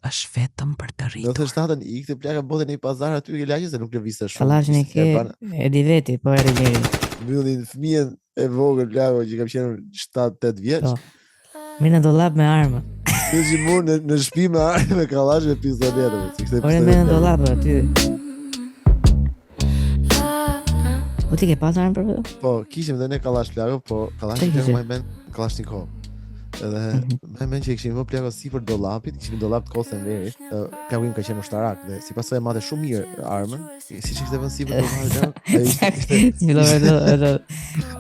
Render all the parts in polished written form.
është vetëm për të rritur. 97-ën ikte plaka botën në pazar aty ke lagje se nuk lëvizte shumë. Kallashin e ke e di veti, po e rinjeri. Mbyllin fëmijën e vogël plako që kam qenë 7-8 vjeç. Po. Mirë në dollap me armë. Kishim mund në shtëpi me armë me kallash me pistoleteve. Ore me në dollap aty. Po ti ke pas armë për vetë? Po, kishim dhe ne kallash plako, po kallash plako më men Kalashnikov. Edhe më men që i kishim vë plako sipër dollapit, kishim dollap të kosën verit. Plaku im ka qenë ushtarak dhe si pasojë mate shumë mirë armën, siç ishte vënë sipër dollapit.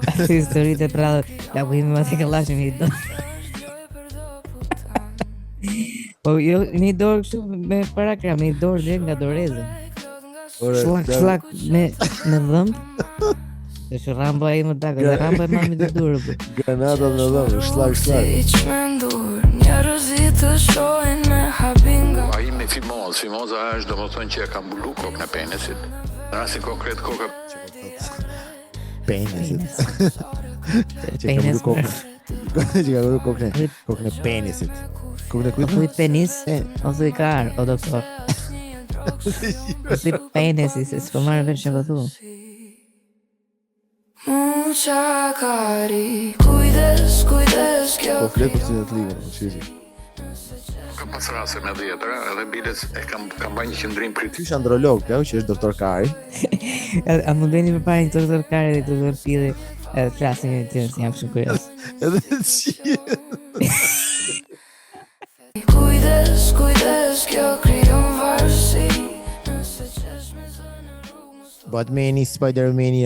Ai historitë e prallë, plaku im mate kallashin i do. Po jo, një dorë kështu me parakra, me një dorë dhe nga doreza. Shlak me dhëmb. Është Rambo ai më dakë, dhe Rambo e mami të durë. Granata në dhëmb, shlak. Ai me fimoza është domethënë që e ka mbulu kokën e penisit. Në rastin konkret koka penisit. Penis. Kokën e penisit. Kokën e kujt penis? Ose i kar, o doktor. Si penisi, se s'po marrë veç që vëthu. Po fletë për si në të ligën, qysi. Kam pas rase me dhjetëra, edhe bilet e kam bajnë një qëndrim për ty. Është androlog, kjo që është doktor Kari. A më bëni për pari këtë doktor Kari dhe këtë doktor Pili, edhe flasin e të jam shumë kurios. Edhe të qie. Kujdes, kjo krijon varësi. Batmani, Spider-Mani,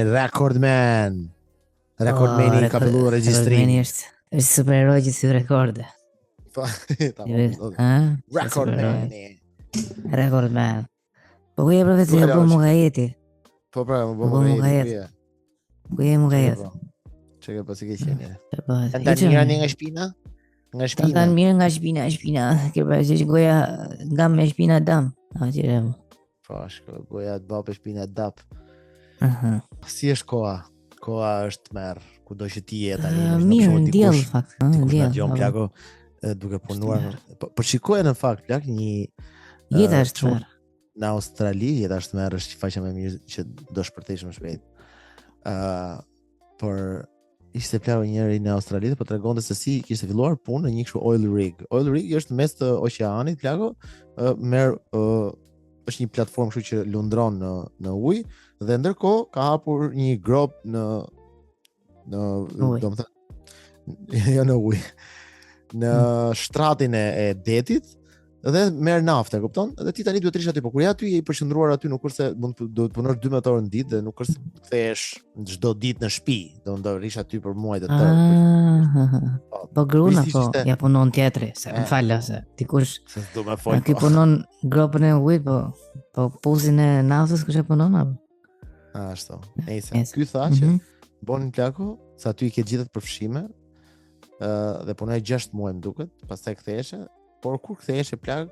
Recordman ka fillu regjistrim. Recordmani është superheroj që si rekorde. Recordman. Po ku je profesor, po më ka jeti. Po pra, më ka jeti. Ku je më ka jeti. Çka pasi ke qenë? Tani nga shpina? Tan mirë nga shpina. Ke parasysh goja nga me shpina dam. Atëre. Po, goja të bapë shpina dap. Si është koha? Koha është merr, kudo që ti je tani. Mirë, ndjell fakt. Ndjell. Jon plako duke punuar. Po shikoje në fakt plak një jeta është merr. Në Australi jeta është merr është faqja më mirë që do shpërthesh më shpejt. Por ishte plako njëri në Australi po tregonte se si kishte filluar punë në një kështu oil rig. Oil rig është mes të oqeanit plako, merr është një platformë kështu që lundron në ujë dhe ndërkohë ka hapur një grop në domethënë jo në ujë, në shtratin e detit dhe merr naftë, e kupton? Dhe ti tani duhet të rish aty, por kur je aty je i përqendruar aty, nuk është se do të punosh 12 orë në ditë dhe nuk është se kthehesh çdo ditë në shtëpi, do rish aty për muaj të tërë. Po gruna po, ja punon teatri, se më fal se dikush se do më fol. Ti punon gropën e ujit, po puzin e naftës kush e punon apo? Ashtu. Nëse ky tha që bonin plako, sa aty i ke gjithë përfshime, dhe punoj 6 muaj më duket, pastaj ktheheshe. Por kur ktheheshe plak,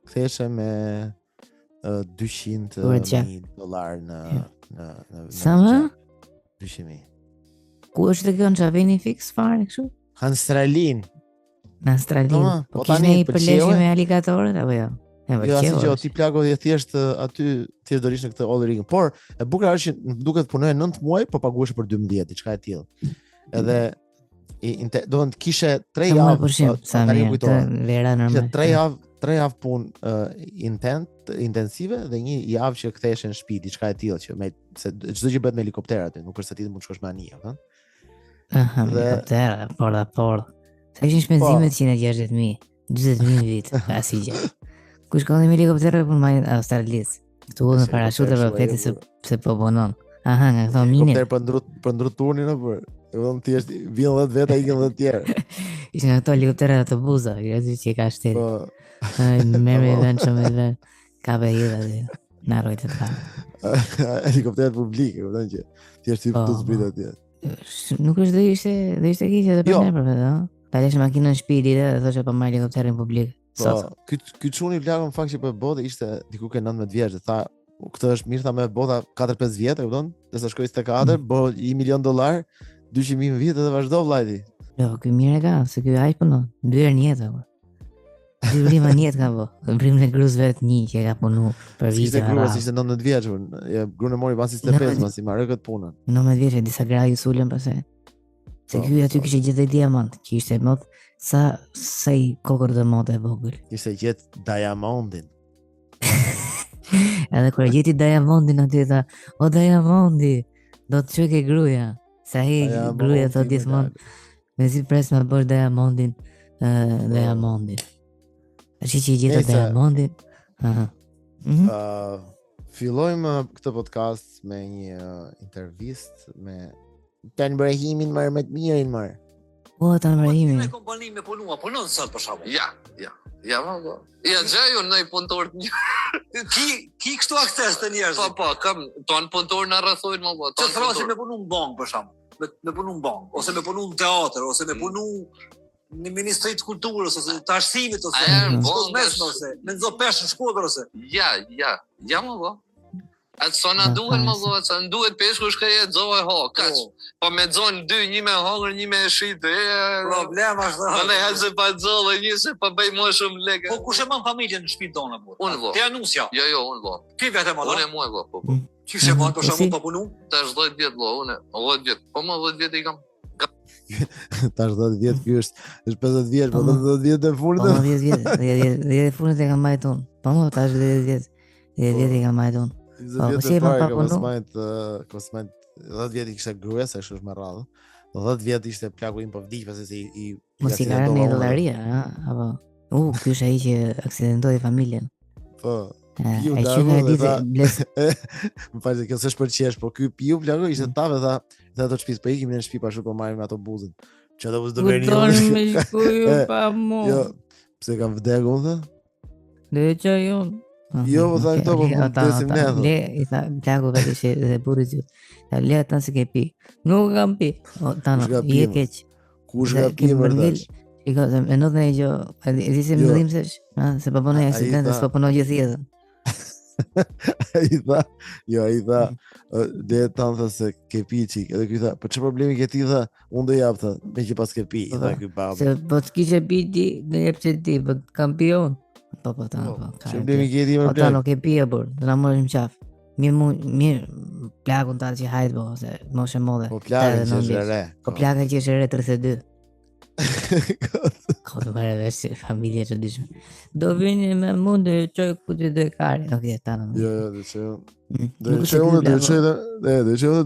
ktheheshe me $200,000 në sa më? 200,000. Ku është kjo në Çavini fix fare kështu? Në Australin. Në Australin. Po kishte një përleshje me aligatorët apo jo? Jo, asgjë, ti plako dhe thjesht aty thjesht do rish në këtë oil ring. Por e bukur është që duket punoje 9 muaj, po paguhesh për 12, diçka e tillë. Edhe do të kishe 3 javë tani kujtohem. Vera normal. 3 javë punë intensive dhe një javë që ktheheshe në shtëpi, diçka e tillë që se çdo gjë bëhet me helikopter aty, nuk është se ti mund të shkosh me anija, ëh. Helikopter, por. Sa kishin shpenzimet 160,000, 40,000 vit, asgjë. Ku shkon me helikopter për majë Australis. Këtu me parashutë për vetë se po punon. Aha, nga këto minin. Helikopter për ndrut turnin apo? Edhe ti është vjen 10 veta ikën 10 tjerë. Ishin ato helikopterë të buza, gjëzi që ka shteti. Po. Me vend shumë vend. Ka bëjë atë. Na rojtë të thamë. Helikopterët publike, kupton që ti është ti të zbrit atje. Nuk është do ishte keqe edhe për ne për vetë, ëh. Ta lësh makinën në shtëpi dhe thoshte po marr helikopterin publik. Po, ky çuni plagën në fakt që po e bote ishte diku ke 19 vjeç, tha, këtë është mirë tha me bota 4-5 vjet, e kupton? Derisa shkoi 24, bo $1 milion, 200,000 vjet edhe vazhdo vllajti. Jo, ky mirë e ka, se ky ai punon, 2 herë në jetë apo. Dy vrima njetë ka po. Vrimin e grus vetë një që ka punu për Ishte vite grua, rradh. ishte 19 vjeç, gruan e mori pas 25, pas i marrë këtë punën. 19 vjeç disa gra ju sulën pastaj. Se Po, ky aty po. kishte gjetë diamant, që ishte mod sa i kokër dhe mod e vogël. Ishte gjetë diamondin. Edhe kur e gjeti diamondin aty tha, o diamondi, do të çoj ke gruaja. Sa hi gruaja thot gjithmonë, me si pres me bësh diamondin, diamondin. Tash që i gjeta Esa. diamondin. Aha. Mhm. Fillojmë këtë podcast me një intervistë me Tan Ibrahimin marrë me të mirin marrë. Po ta Ibrahimi. Në kompani me punua, punon sot për shkakun. Ja, valla. Ja, gjaju në i punëtor të një. Ki kështu akses të njerëzit. Po, kam, tonë punëtor në rrethojnë, më po. Që thrasin me punu në bank për shkakun. Me punu në bank, ose me punu në teatr, ose me punu në Ministri të Kulturës, ose të Arsimit, ose në shkollë bank, mesme, ose me nxo peshë në Shkodër, ose. Ja, më po. Atë sa na duhen, më po, sa në duhet peshku shkaje të zohe ha, kaq. Po me zonë dy, një me hangër, një me shite. Problem është. Më halë se pa zolle, një se pa bëj më shumë lekë. Po kush e man familjen në shtëpinë tonë po? Unë vë. Ti anusja. Jo, unë vë. Ti vetë më Unë e mua vë, po. Çish e man për shkakun pa punu? Tash 10 vjet vë, unë 10 vjet. Po më 10 vjet i kam. Tash 10 vjet ky është 50 vjeç, po 10 vjet e Po fundit. 10 vjet, 10 fundet e kam marrë unë. Po më tash 10 vjet. 10 vjet e kam marrë unë. 20 vjet si e e ma parë pa ka punu? pas majt 10 vjet i kishte gruaja, se është më radhë. 10 vjet ishte plaku im po vdiq pasi se i Mos i ka rënë në dollaria, ha? Apo. Ky është ai që aksidentoi familjen. Po. Piu Ai që Dago në dhe ditë tha- bles. Më falë, kjo s'është për qesh, po ky piu plaku ishte tave tha ato shtëpisë, po ikim në shtëpi pa shumë po marrim me ato buzën. Që ato buzë do bëni. me shkuju pa mo. Jo, pse kam vdekur tha? Dhe që jon. Jo, po tha këto, po besim ne, tha. Le, i tha, plaku vetë që dhe burri që. Ta le ata se ke pi. Nuk kam pi. O, tano, Kush ka i e pi, keq. Kush Dhe ka pi më tash? I ka, e not në e gjo, e di se më Jo. dhim sesh, se pa bënë Ai aksident, tha- se pa punon gjithë jetën. Ai tha, dhe tanë tha se ke pi qik, edhe ky tha, po çfarë problemi ke ti tha, unë do jap tha, me që pas ke pi, Po, tha po. ky bab. Se po të kishe pi ti, dhe jep që ti, po të kampion. Po, tano, po. Çfarë problemi ke ti më Po tano, ke pi e bur, dhe na morëm qaf. Mirë, plakun ta që hajt bo, se moshe modhe. Po plakën që 89 është e vjeç. re. Po plaka që është e re 32. Ko të bare dhe si familje që dishme. Do vini me mund dhe qoj kuti dhe kari. Ok, tano. Jo, dhe që do Nuk të është unë do ky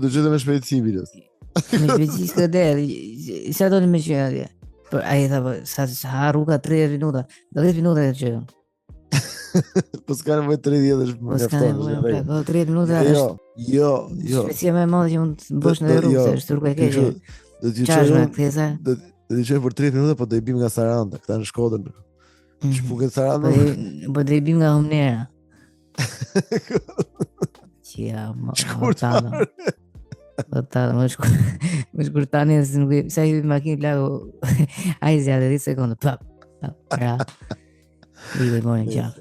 të çoj me shpejtësi videos. Me shpeci s'ka der, sa do të me qenë atje? Por ai tha, po, sa rruga 30 minuta, 10 minuta e qenë. Po s'ka nevojë 30 është Po më s'ka nevojë, mjafton. po 30 minuta Jo, është jo. shpecia më e madhe që mund të bësh në rrugë, se është rruga e keqe. Do të Çfarë çoj me kthesa? do të çoj për 30 minuta, po do i bim nga Saranda, këta në Shkodër. Shpuket Saranda. Po do i bim nga Humnera. Qia, Shkurtar. më shkurtani se nuk sa i makinë plaku. Ai zgjatë 10 sekonda. Pap. Ra. I dhe morën qaf.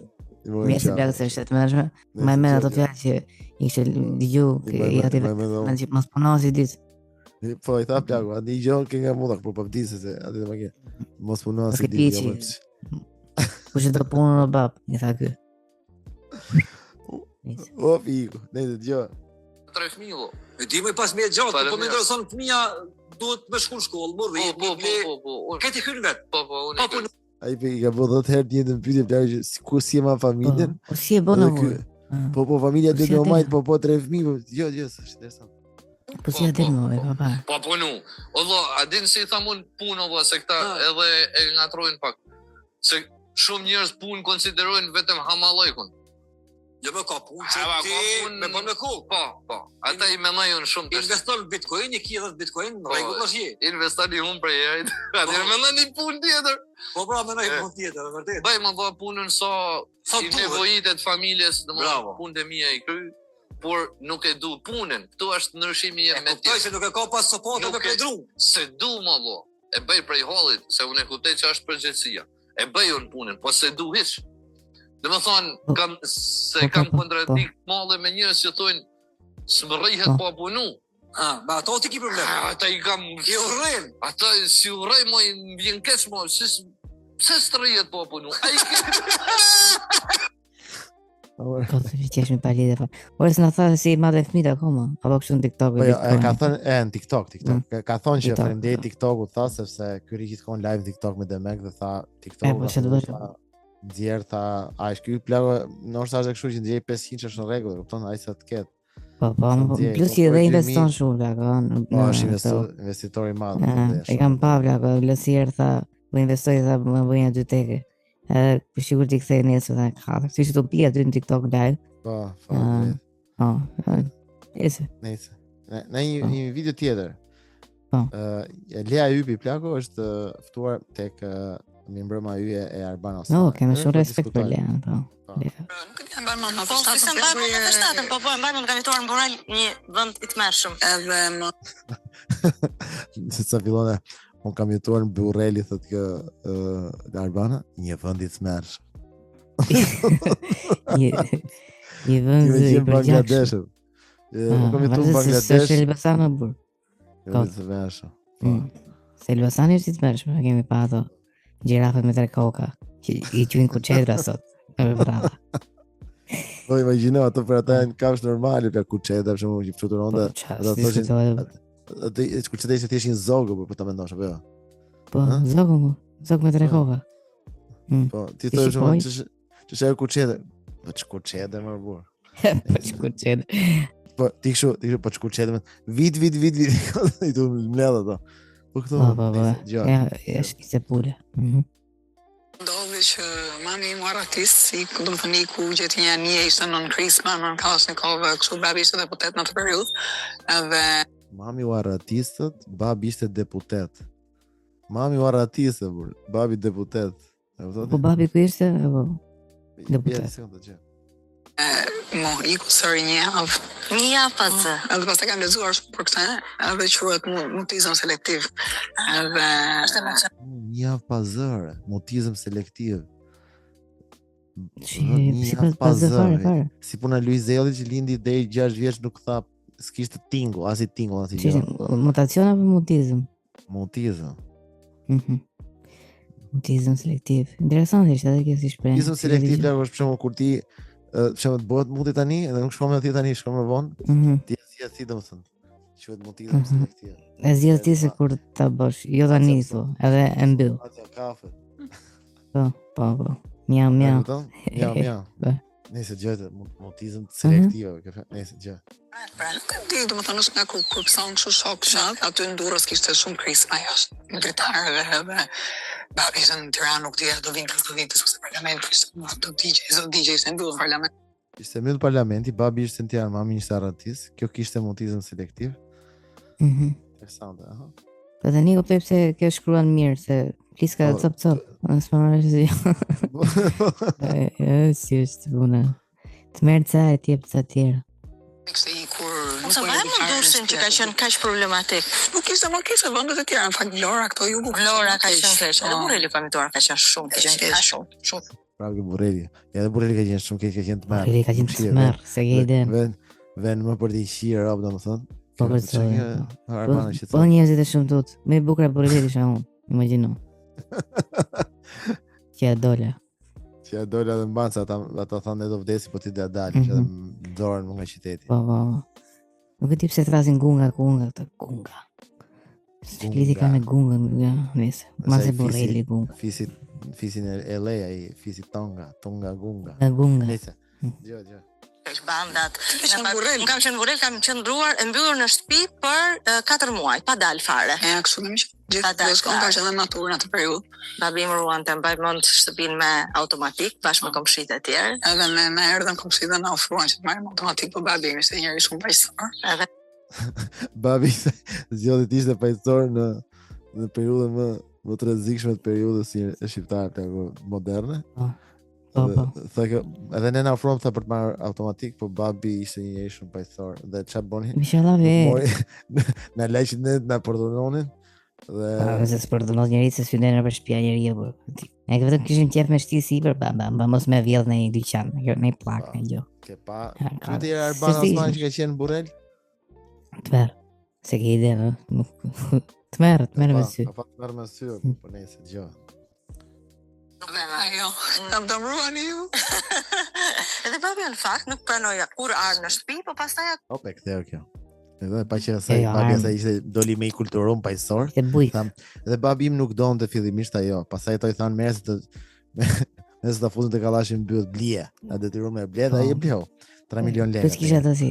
Mirë se plakë se 7 mënashme. Ma e men ato fjallë që i kështë digju, i ati vetë që mos punon si ditë. Po i tha plaku, a di gjë ke nga mudak, po pa vdisë se aty të makinë. Mos punon Mos si e ditë. piqi. jo, më- Kushe të punën o bab, i tha ky. O fiku, ne të dëgjoj. 3 fëmijë vë. E di më pas me gjatë, po më Faleminderit. intereson fëmia duhet me shku në shkollë, morë Po. Këti hyn vet. Po, unë. Pa punë. Ai i ka bërë 10 herë një pyetje plaku që si e ma familjen. Po si e bënë Edhe vërë? Po familja Po dhe si me atë? omajt, po 3 fëmijë, po jo, është interesant. Po si e dhe më, papa. Po punu. Ollo, a din si thamun punë vë se këta edhe e ngatrojnë pak. Se shumë njerëz punë konsiderojnë vetëm hamallëkun. Jo më ka punë që Ka ti punë me bën me kohë. Po. Ata i mendojnë shumë tash. Investon në Bitcoin, i ki edhe Bitcoin, në rregull është je. Investoni humë për herë. Atëherë mendoni punë tjetër. Po pra më punë tjetër, vërtet. Bëj më vë punën sa i duhet. nevojitet familjes, Bravo. domethënë punët e mia i kry, por nuk e du punën. Ktu është ndryshimi E im me kuptoj se nuk e ka pas sopotë me Nuk e- pedru. se du më vë. E bëj prej hallit, se unë e kuptoj që është përgjegjësia. E bëj unë punën, po se du hiç. Domethënë kam kontradikt madhe me njerëz që thonë s'mrrihet po punu. Me ato ti ki problem. Ata i kam I urrën. Ata si urrej mo i vjen keq mo, si Pse s'trëjet po punu? Ka të qesh me palidhe pa. Ora s'na tha se si i madhe fëmijët akoma, apo kështu në TikTok. Po jo, e ka thënë në TikTok. Ka thonë që TikTok, faleminderit TikTok-u tha sepse ky ri gjithkohon live TikTok me Demek dhe tha TikTok. Po çfarë do të Nxjerr tha, a është ky plagë, ndoshta është kështu që nxjerr 500 është në rregull, kupton, ai sa të ketë. Po, plus që edhe investon shumë plagë. Po, është investitor i madh. E kam pa plagë, lësier tha, po investoj tha më bëjnë 2 teke. Për sigurt i kthej nesër tha 4. Si që të pi aty në TikTok live. Po. Nëse. Në një video tjetër. Po. Lea Ypi plako është ftuar tek mimbrëma yje e Arbanos. Kemi shumë respekt për Lea, po. Nuk e mbaj më në fshtatën, po e mbaj më nga fituar në Borrell një vend i tmerrshëm. Edhe më se sa fillon unë kam jetuar në Borrell, thotë kjo Arbana, një vend i tmerrshëm. Një vend i Bangladesh. Kam jetuar në Bangladesh. Se Elbasani bur. Ka të tmerrshëm. Se Elbasani është i tmerrshëm, kemi pa ato gjirafet me 3 koka, që i quajnë kuçedra sot. Brava. Po imagjino ato për ata në kafsh normale, për kuçedra, për shembull, që fluturonte. Ato thoshin atë kuçedra ishte thjesht një zogë, po ta mendosh apo jo? Po, zogë me 3 koka. Po, ti thua shumë ç'është ajo kuçedra? Po ç'kuçedra më burr. Po ç'kuçedra. Po ti kështu po ç'kuçedra. Vit i tu mbledh ato. Po këto. Po. Ja, është se pule. ndodhi që mami i marr artist, si do të thënë ku gjeti një anije ishte nën Krisma, nën Kalashnikov, kështu babi ishte deputet në atë periudhë. Edhe mami u artistët, babi ishte deputet. Mami u artistët, babi deputet. Po babi ku ishte apo deputet? Mo, iku sëri një javë. Një javë pas. Edhe pas të kam lexuar shumë për këtë, edhe quhet mutizëm selektiv. Edhe një javë pas zëre, mutizëm selektiv. Si pas zëre. Si puna Luizelli që lindi deri 6 vjeç nuk tha, s'kishte tingull, as i tingull, as i gjë. Mutacion apo mutizëm? Mutizëm. Mutizëm selektiv. Interesant ishte edhe kjo si shprehje. Mutizëm selektiv është për shembull kur ti të bëhet muti tani, edhe nuk shkon me ti tani, shkon më vonë, ti e si domethënë. Quhet mutizëm selektiv. E zgjidh ti se kur ta bësh, jo tani thu, edhe e mbyll. Kafe. Po. Miau. Nëse gjëtë mutizëm selektiv, nëse gjë. pra, nuk e di, domethënë është nga kur pëson kështu shok gjatë, aty në Durrës kishte shumë krisma jashtë, në dritarëve edhe babi ishte në Tiranë, nuk di do vinë sepse parlamenti ishte do DJ ishte mbyllur parlament. Ishte mbyllur parlamenti, babi ishte në Tiranë, mami ishte artist, kjo kishte mutizëm selektiv. Interesante, aha. Po tani kuptoj pse kjo shkruan mirë se Pliska cop, s'marrësh si. Si është puna. Të merr ca e tjep ca tjera. Ose vaje më dushin që ka qenë kaq problematik. Nuk ishte më kishte vendet e tjera, në fakt Lora këto ju nuk. Lora ka qenë keq, edhe Burreli famituar ka qenë shumë. Pra që Burreli. Edhe Burreli ka qenë shumë keq, ka qenë të merr. Burreli ka qenë të merr, se ke ide. Vën më për të qirë rob domethënë. Po po njerëzit e shumë tut. Më e bukur e Burreli isha unë, imagjino. Që dola dhe mbanca ata thanë do vdesi po ti do dalë që dorën nga qyteti. Po. Nuk e di pse thrasin gunga këta gunga. Lidhi ka me gungën, ja, nëse. Mas e Burreli gunga. Fisin e leja i fisi tonga gunga. Gunga. Nëse. Jo. Bandat. Kam qenë në Burrel, kam qëndruar e mbyllur në shtëpi për 4 muaj, pa dalë fare. Ja, kështu kemi gjithë shkon ka qenë në natyrë në atë periudhë. Babi më ruante, mbaj mend shtëpinë me automatik bashkë me komshitë e tjerë. Edhe me erdhën komshitë dhe na ofruan që të marrim automatik, po babi ishte njëri shumë paqësor. Edhe babi zgjodhi ishte paqësor në periudhën më të rrezikshme të periudhës shqiptare moderne. Edhe ne na ofruam për të marrë automatik, po babi ishte një njeri shumë paqësor dhe çfarë boni? Na lajë ne na perdononin dhe se perdonon njëri se synen për shtëpia njëri apo. Ne vetëm kishim qef me shti sipër, ba mos më vjedh në një dyqan, në një plak në gjë. Ke pa. Ti je Arban Osmani që ka qenë në Burrel? Tver. Se ke ide, Tmer me sy. Po tmer me sy, po nëse gjë. Ajo, kam të mruani ju. Edhe babja në fakt nuk pranoja kur ardhë në shtëpi, po pastaj Ope, ktheu kjo. Edhe pa që asaj babi asaj ishte doli me i kulturon paqësor. Tham, edhe babi im nuk donte fillimisht ajo. Pastaj ato i thanë merr se nëse ta futën te kallashin mbyll blie. Na detyruan me ble dhe ai e bleu. 3 milion lekë. Plus kisha ato si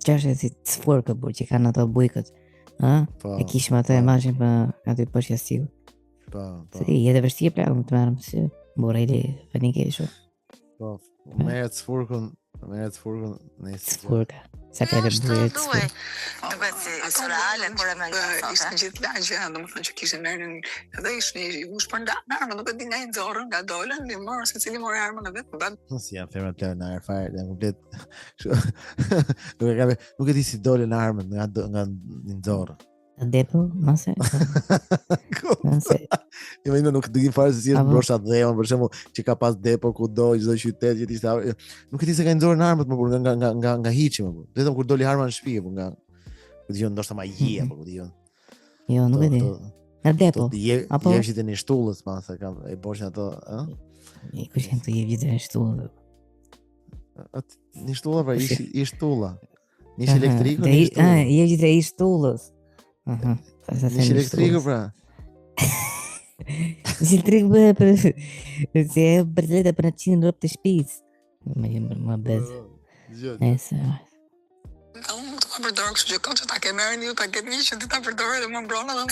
çashë si sforkë burr që kanë ato bujkët. Ë? E kishim ato e marrin për aty poshtë jashtëu. Po. Si jetë vështirë pra më të marrëm si burreli tani ke shoh. Po, merret sforkën në sforka. Sa ka të bëhet. Duket si surreale kur e mendoj. Ishte gjithë lagje, domethënë që kishin merrin edhe ishin i vush për armë, nuk e di nga i nxorrën, nga dolën, i morën secili mori armën e vet. Si janë femrat të në airfire, janë komplet. Nuk e di si dolën armën nga nxorrë. Depo, mase. Jo, nuk di fare se si është brosha dheun, për shembull, që ka pas depo kudo, çdo qytet që ishte. Nuk e di se ka nxorën armët më burr nga hiçi më burr. Vetëm kur doli arma në shtëpi, po nga dijon ndoshta magjia, po dijon. Jo, nuk e di. Në depo. Apo jeshit në shtullës, ma se ka e boshin ato, ë? I kush janë të jevit në shtullë. Në shtulla pra i shtulla. Nish elektriku në shtullë. Jevit e i shtullës. Aha. Nish elektriku pra. Nish elektriku për se për leta për në rrobat të shtëpisë. Më bëz. Nëse. Unë nuk të ka përdorë kështu që këtë që ta ke merë një paket një që ti ta përdorë dhe më mbronë dhe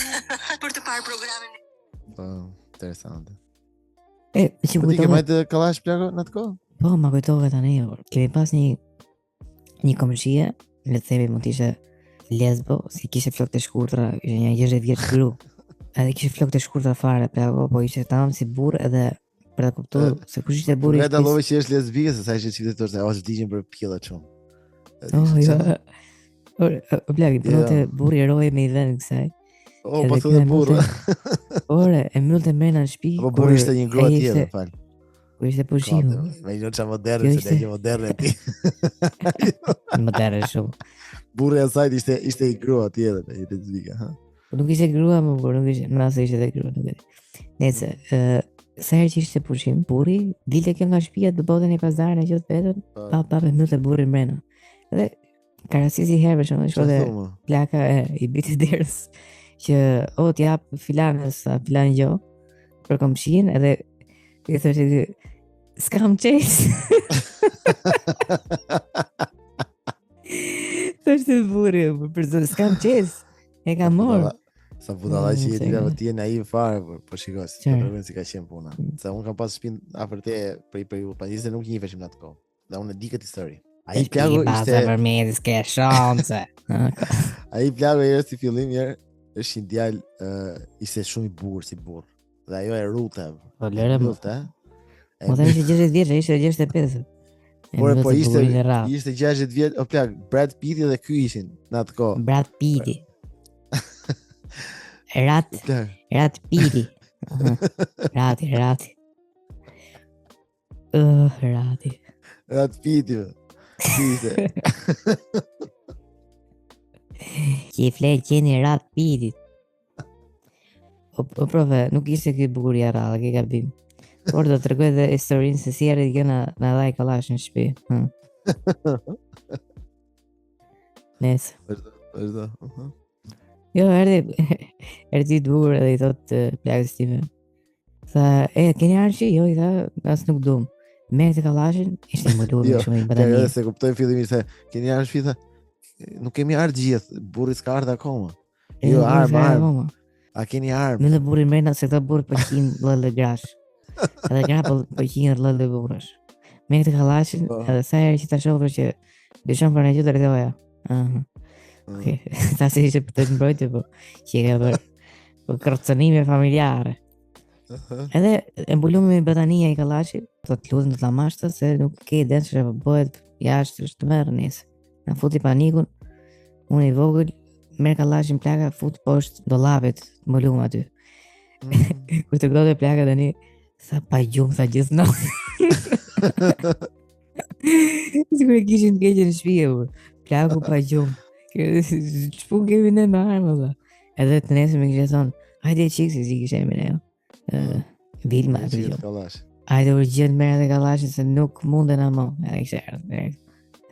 për të parë programin. Po, interesante. Që po ti ke majtë kallash plako në të kohë? Po, ma kujtove tani, kemi pas një komshie, le të themi mund t'ishe lesbo, si kishe flok të shkurtra, ishe një 60 vjeç gru. Edhe kishe flok të shkurtra fare, plako, po ishe tam si burr edhe për ta kuptuar se kush ishte burri. Vetë dallove që është lesbike, se sa ishte çiftetore, se ose digjen për pjella çon. Jo. Blagi, bëte burri eroje me i dhënë kësaj. Po thonë burrë. Ore, e mbyllte mrena në shtëpi. Po burri ishte një grua tjetër, fal. Po ishte pushim. Me një çfarë moderne, se lejë moderne ti. Moderne shumë. Burri i saj ishte i grua tjetër, ishte lesbike, ha. Po nuk ishte grua, më por nuk ishte, më se ishte edhe grua, nuk e di. Nëse, sa herë që ishte pushim, burri dilte kjo nga shtëpia të botën e pazarin e gjithë vetën, pa mbyllte burrin mrena. Dhe karasisi herë për shkak të plaka i biti derës që t'jap filanës filan gjo për komshin edhe i thoshte s'kam qes. Thoshte burri për zonë s'kam qes. E kam marr. Sa budalla që ti vetë ti naiv fare, po shikoj si ka qenë puna. Se un kam pas shtëpinë afër te për ju, pa ishte nuk njiheshim në atë kohë. Dhe unë e di këtë histori. Ai plago ishte për me s'ka shanse. Ai plago është si fillim herë, është një djalë ishte shumë i burr si burr. Dhe ajo e rute. Po lëre më. Po tani ishte 60 vjeç, ishte 65. Po ishte 60 vjeç, o plag, Brad Pitt dhe ky ishin në atë kohë. Brad Pitt. Rat Pitti. Rati. Rati Pitti. Ishte. Që flet qeni Rat Pitti. O prove, nuk ishte ky burri i rrallë, ke gabim. Por do të tregoj edhe historinë se si erdhi kjo na dhaj kallash në shtëpi. Nëse. Vazhdo. Jo, erdi dur edhe i thot plagës time. Tha, keni arqi? Jo, i tha, as nuk dum. Merë të kallashin, ishte më lume shumë i bëdani. Jo, se kuptoj fillimisht se keni arqi, tha, nuk kemi ardhë gjithë, burri s'ka ardhë akoma. Jo, armë. A keni armë? Në burri mrena se këta burri përqin lëllë grash. Edhe gra përqin lëllë burrash. Merë të kallashin, edhe sa herë që ta shofër që dëshon për në gjithë të rëdoja. Ta se ishte për të mbrojtë, po që ka për kërcënime familjare. Edhe e mbulume me batania i kallashi, të lutën të lamashtë, se nuk ke den që bëhet jashtë është të merë nesë. Në futi panikun, unë i vogël, merë kallashin plaka, futë poshtë dollapit, mbulume aty. Kur të gote plaka dhe një, sa pa gjumë, sa gjithë në. Sikur e kishin të keqe në shpije, plaku pa gjumë. Ç'pun kemi ne me armë, edhe të nesër me kishte thonë, hajde çiksi si kishe me ne. Vilma, hajde urgjent merr edhe kallashin se nuk mundena më. Edhe kishte erdhur.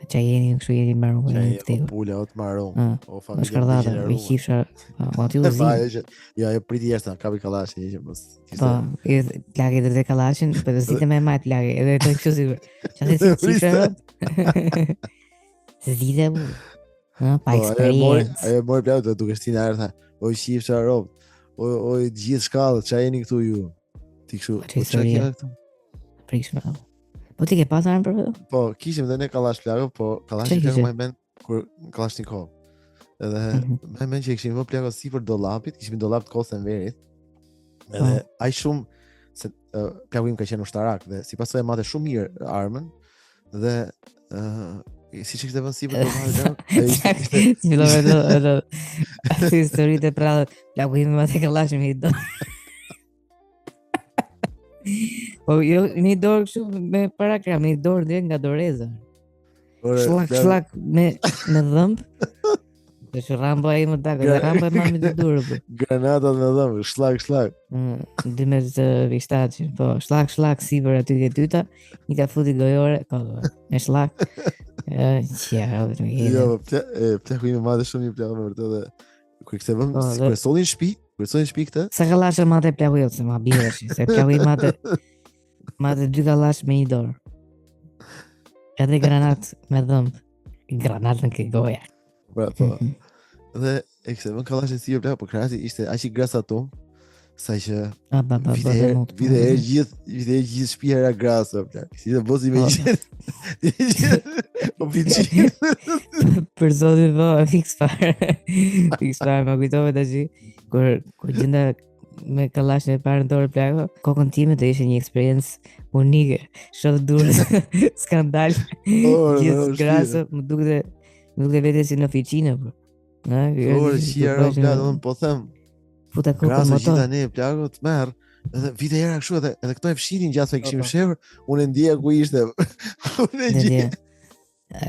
Çaj jeni kështu jeni marrë Çaj pula o të marrë. O familja. Shkardhata, i qifsha. Po aty u zi. Ja, e priti jashtë, kapi kallashin, që mos. Po, plagë edhe kallashin, po të zitë me majt plagë, edhe të kështu sigur. Çfarë si qifsha? Zide mu. Pa eksperiencë. Ajo mori plagë duke shtinë ardha. O qifsha rob. O gjithë shkallët, çaj jeni këtu ju. Ti kështu. Çfarë keni këtu? Prishmë. Po ti ke pas armë për vetë? Po, kishim dhe ne kallash plagë, po kallash plagë më men kur Kalashnikov. Edhe më men që kishim më plagë sipër dollapit, kishim dollap të kosën verit. Edhe ai shumë se plagu im ka qenë ushtarak dhe sipas saj mate shumë mirë armën dhe si që kështë vënë sipër dollapit. Fillova edhe aty historitë pra plagu im mate kallashin me do. Po jo një dorë kështu me parakram, një dorë dhe nga doreza. Shlak me dhëmb. Dhe që Rambo ai më dakë, dhe Rambo e mami të durë. Granatat me dhëmb, shlak. 12 pistaqe, po shlak sipër aty ke dyta, i ka futi gojore, me shlak. Jo, plaku ime madhe shumë një plaku me vërtet dhe kur kështë vëmë, kur e sollin shpi këtë? Sa kallashe mate plaku jo, se ma biresh, se plaku i mate 2 kallash me 1 dorë. Edhe granat me dhëmb. Granatën ke goja. Bra, po. Dhe e kështë vëmë kallashe si jo plaku, po krasi ishte aq i grasatum, sa që vide e gjithë shpia era grasa, plak. Si të bosi me gjithë. Po piqin. Për zotin po, fix fare, më kujtove të që kur gjenda me kallashin e parë në dorë plako, kokën time të ishe një eksperiencë unike, shotë durës, skandal, gjithë grasa, më duke vete si në oficinë, po. Qia po them, futa kokën grasa motor. gjitha ne plako të merë, edhe vite era kështu edhe këto e fshirin gjatë se kishim shevër, unë e ndjeja ku ishte. Unë e gjej.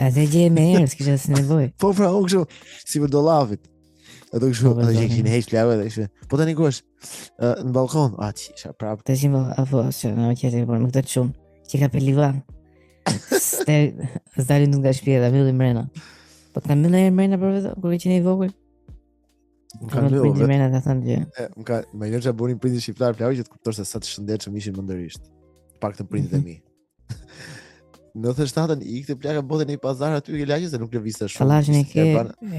Atë gjej me herë, s'kisha si nevojë. Po pra, unë kështu, si për dollapit. Ato kështu, ato që kishin heq plako edhe kështu. Po tani ku është në balkon, isha prapë. Të shimë, që në më kjetë por më këtë të shumë, që ka pelivan. S'dalin nuk nga shpje dhe myllim mrena. Po të ka myllë e mrena për vetë, kur e qenë i vogël? Më ka myllë vetë. Mrena të thënë që. Më njërë që burin prindit shqiptar plako që të kuptor se sa të shëndetshëm ishin mëndërisht. Pak të prindit e mi. Në 97-ën i këtë plaka bote në i pazar aty i lagje se nuk lëviste shumë. Kallashin e ke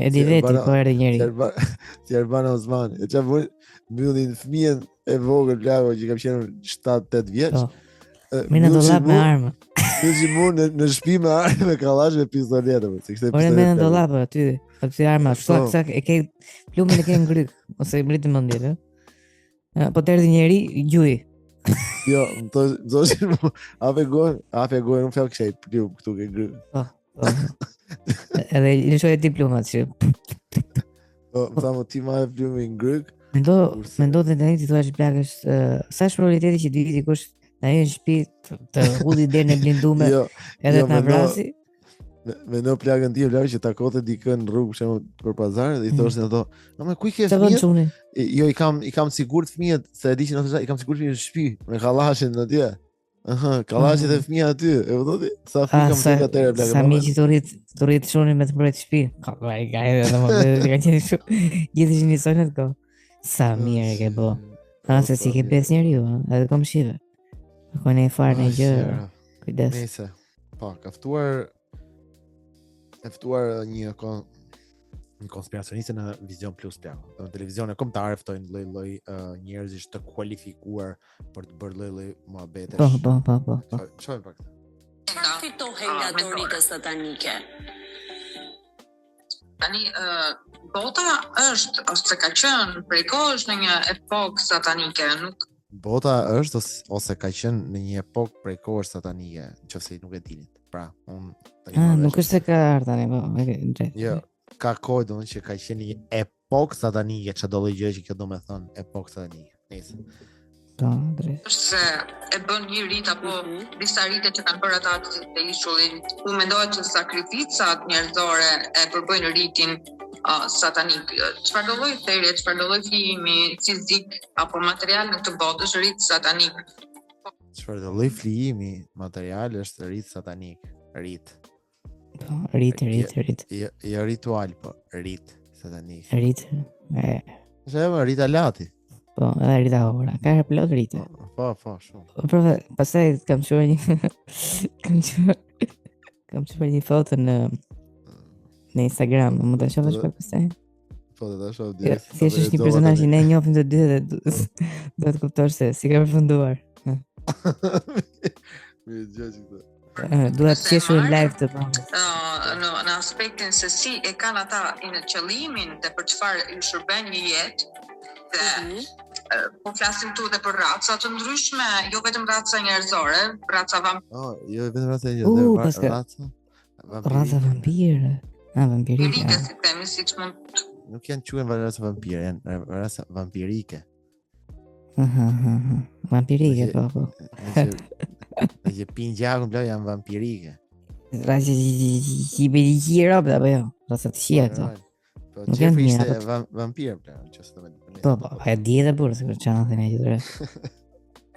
e di veti po erdhi njëri. Si Arbana Osman. E qa burin mbyllin fëmijën e vogël plako që kam qenë 7-8 vjeç. Me në dollap me armë. Në që mund në shtëpi me armë me kallash me pistoletë. Ore me në dollap aty arma, sak e ke plumin e ke në gryk ose mritë mendje, po të erdhi njëri gjuj. Jo, më thoshin afe gojën, unë fjallë këshaj plum këtu ke gryk. Edhe lëshoj e ti plumat që. Më thamë ti ma e plumin në gryk. Mendo të të një të thua që plakës, sa është probabiliteti që dy viti kush në një shtëpi të hudhi derë në blindume edhe të në vrasi? Me në plagën ti e plagë që takote dikën në rrugë shemë për pazar dhe i thoshin ato, me kuj ke fëmijët? Jo, i kam sigurt fëmijët, se e di që në të i kam sigurt fëmijët në shpi, me kallashin në tje. Kallashin dhe fëmijët aty, e vëdoti? Sa fëmijë kam të atërë plagën. Sa mi që të rritë shonin me të mërët shpi. Ka edhe dhe më ka qenë shumë, gjithë që njësojnë të ko. Sa mirë e ke bo. Se si ke pes njëri ju, edhe kom shive. Kone e farë në gjë, kujdes. Nese, pa, eftuar një konspiracioniste në Vision Plus plako. Në televizion e kombëtare ftojnë lloj njerëzish të kualifikuar për të bërë lloj muhabetesh. Po. Çfarë pak? Fitohen nga doritë satanike. Tani bota është ose ka qenë prej kohësh në një epokë satanike, nuk bota është ose ka qenë në një epokë prej kohësh satanike, nëse nuk e dini. Pra, nuk është se ka ardhur tani, po. Jo, ka kohë domethënë që ka qenë një epokë satanike, çdo lloj gjë që kjo do të thonë epokë satanike. Nice. Po, drejt. Është se e bën një rit apo disa rite që kanë bërë ata të ishullit, ku mendohet që sakrificat njerëzore e përbëjnë ritin satanik. Çfarë do lloj thërrje, çfarë do lloj flijimi fizik apo material në këtë botë është rit satanik. Çfarë do lloj flijimi material është rit satanik. Rit. Rit. Jo ritual, po rit satanik. Rit. Është ajo Rita Lati. Po, edhe Rita Ora. Ka herë plot Rita. Po, shumë. Po, pastaj kam çuar një foto në Instagram, më ta shohësh pak pastaj. Po, do ta shoh direkt. Thjesht është një personazh që ne njohim të dy dhe do të kuptosh se si ka përfunduar. Mirë gjëjë këtë. Dua të qeshur live të bëj. Në aspektin se si e kanë ata në qëllimin dhe për çfarë i shërben një jetë. Dhe po flasim tu dhe për raca të ndryshme, jo vetëm raca njerëzore, raca jo vetëm raca njerëzore, raca vampire. Vampirike. Vampirike, si themi, siç mund. Nuk janë quhen raca vampire, janë raca vampirike. Vampirike, po. Nëse pin gjakun bla janë vampirike. Raca hibridike apo jo? Raca të këqija këto. Po Jeffrey ishte vampir bla, çfarë do të thonë. Po, e di edhe burrë se çfarë thënë ai drejt.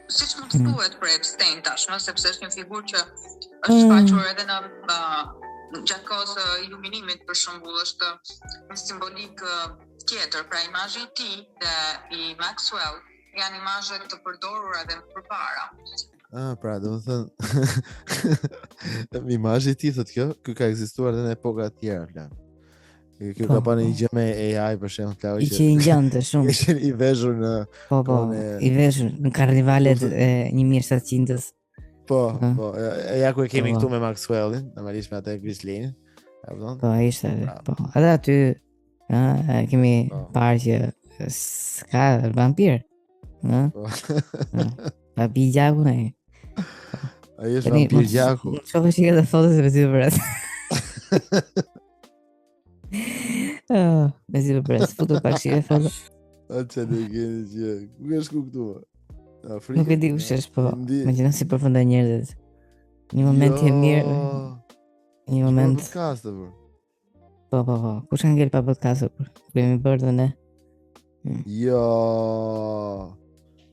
Siç mund të thuhet për Epstein tashmë, sepse është një figurë që është shfaqur edhe në gjatë kohës së iluminimit, për shembull, është një simbolik tjetër, pra imazhi i tij dhe i Maxwell janë imazhe të përdorura edhe më përpara. Pra, do të thënë imazhi i tij thotë kjo ka ekzistuar edhe në epoka të tjera plan. Kjo ka pa në një gjë me AI për shembull, Klau që i ngjante shumë. Ishin i veshur në i veshur në karnivalet e 1700-s. Po, ja ku e kemi këtu me Maxwellin, normalisht me atë Grislin. Po, ishte. Po, edhe aty kemi parë që s'ka vampir. Pa pi gjaku ne. Ai është vampir gjaku. Shohësh që ka foto se vetë për atë. Me si për presë, futur pak shire foto. Që në geni që, ku është ku këtu? Nuk e di ku shesh, po, me që nësi përfunda njerëzit. Një moment të mirë. Një moment. Një podcast, për. Po, kush ka ngell pa podcast, për. Kemi bërë dhe ne. Jo.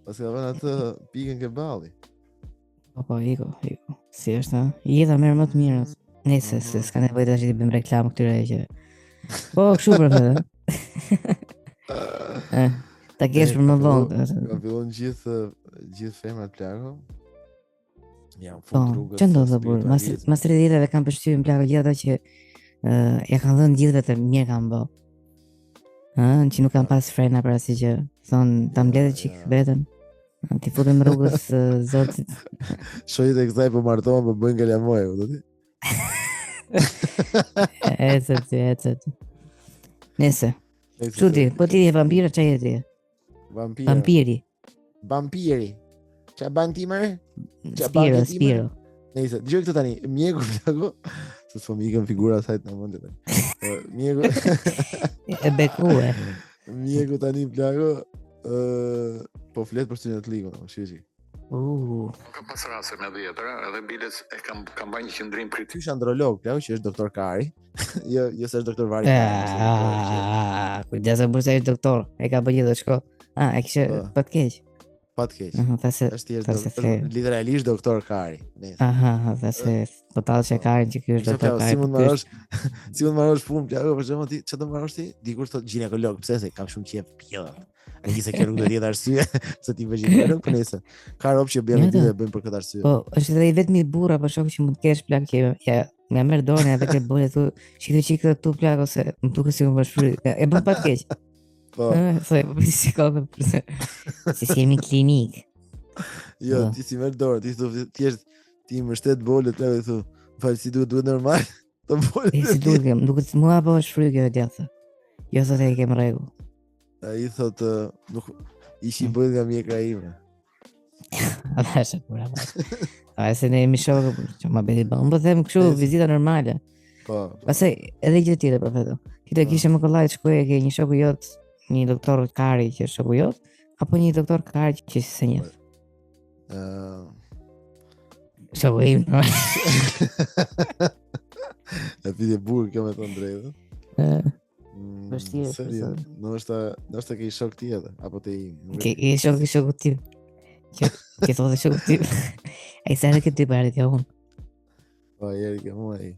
Pas ka vënë atë pikën ke balli. Po, iko. Si është, jeta merë më të mirë. Nese, se s'ka nevojë tash të bëjmë reklamë këtyre që. Po, kështu për vetë. Ta kesh për më vonë. Ka fillon gjithë femrat plako. Janë fund rrugës. Ç'ndo të burr, mas 30 ditave kanë përshtypjen plako gjithë ata që ja kanë dhënë gjithëve të mirë kanë bë. Që nuk kanë pas frena për asgjë që thon ta mbledhë çik veten. Ti futem rrugës zotit. Shojit e kësaj po martohen, po bëjnë galamoj, u thotë. Ecet. Nese. Çudi, po ti je vampir çaj je ti? Vampiri. Ç'a ban ti më? Spiro. Nese, dëgjoj këtë tani, mjeku plako. Se s'po më ikën figura saj në mend tani. Mjeku. E bekue. Mjeku tani plako, po flet për Synetlikun, shiçi. Ka pas raste me dhjetëra, edhe bilet e kam bërë një qendrim Ky është androlog, plako që është doktor Kari. Jo se është doktor Vari. Kujdes bursa është doktor, e ka bërë gjithë shko. E kishte pa të keq. Është literalisht doktor Kari. Thasë po tallë që Kari që ky është doktor Kari. Si mund marrësh punë, plako, për shembull ti, ç'do marrësh ti? Dikur thot ginekolog, pse se kam shumë qejf pjella. Ai disa kjo nuk do të jetë arsye se ti vesh ginekolog, po nëse ka rob që bëjmë ditë bëjmë për këtë arsye. Po, është edhe i vetmi burr apo shoku që mund të kesh plak që nga merr dorën edhe ke bënë thu, shitë çik këtu plak ose më duket sikur më shfryr. E bën pa të keq. Po. Po si ka për si jemi klinik. Jo, ti si merr dorën, ti thua ti më shtet bolët edhe thu, fal si duhet normal. Të bolët. Si duhet mua apo është fryr kjo djathtë. Jo se e kem rregull. Ai thotë nuk ishi bëhet nga mjekra ime. Avash pura. Se ne jemi shokë, që ma bëti bën. Po them kështu vizita normale. Po. Pastaj edhe gjë tjetër për vetë. Ti do kishe më kollaj shkoj ke një shoku jot, një doktor Kari që është shoku jot, apo një doktor Kari që s'e njeh. Shoku im. E pide burr kjo me ton drejtë. Vështirë. Ndoshta ke shok tjetër apo te i. Ke shok tim. Ke thotë shok tim. Ai sa ne këtë bëri ti unë. Po jeri ke mua ai.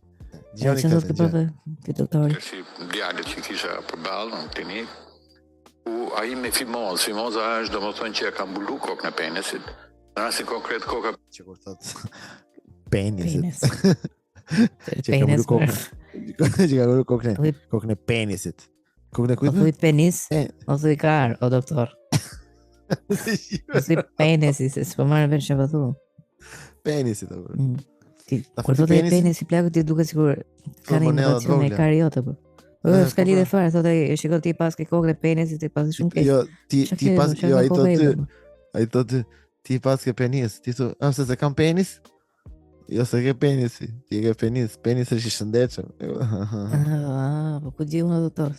Gjani këtë doktori. Si djalët që kisha përballë në klinik, ai me fimoza është domethënë që e ka mbulu kokën e penisit. Në rastin konkret koka që kur thot penisit. Që ka mbulu kokën. Që ka mbulu kokën e penisit. Kokën e kujt? Po thuj penis, o thuj kar, o doktor. O thuj penisit, se s'po marrë vesh që po thu. Penisit apo. Kur thotë penisi plagët ti duket sikur ka një inovacion me kariote po. S'ka lidhje fare, thotë ai, shikoj ti pas ke kokën e penisit, ti pas shumë keq. Jo, ti pas ai thotë ti pas ke penis, ti thu, se kam penis? Jo, se ke penisi, ti ke penis, penisi është i shëndetshëm. Po ku di unë doktor?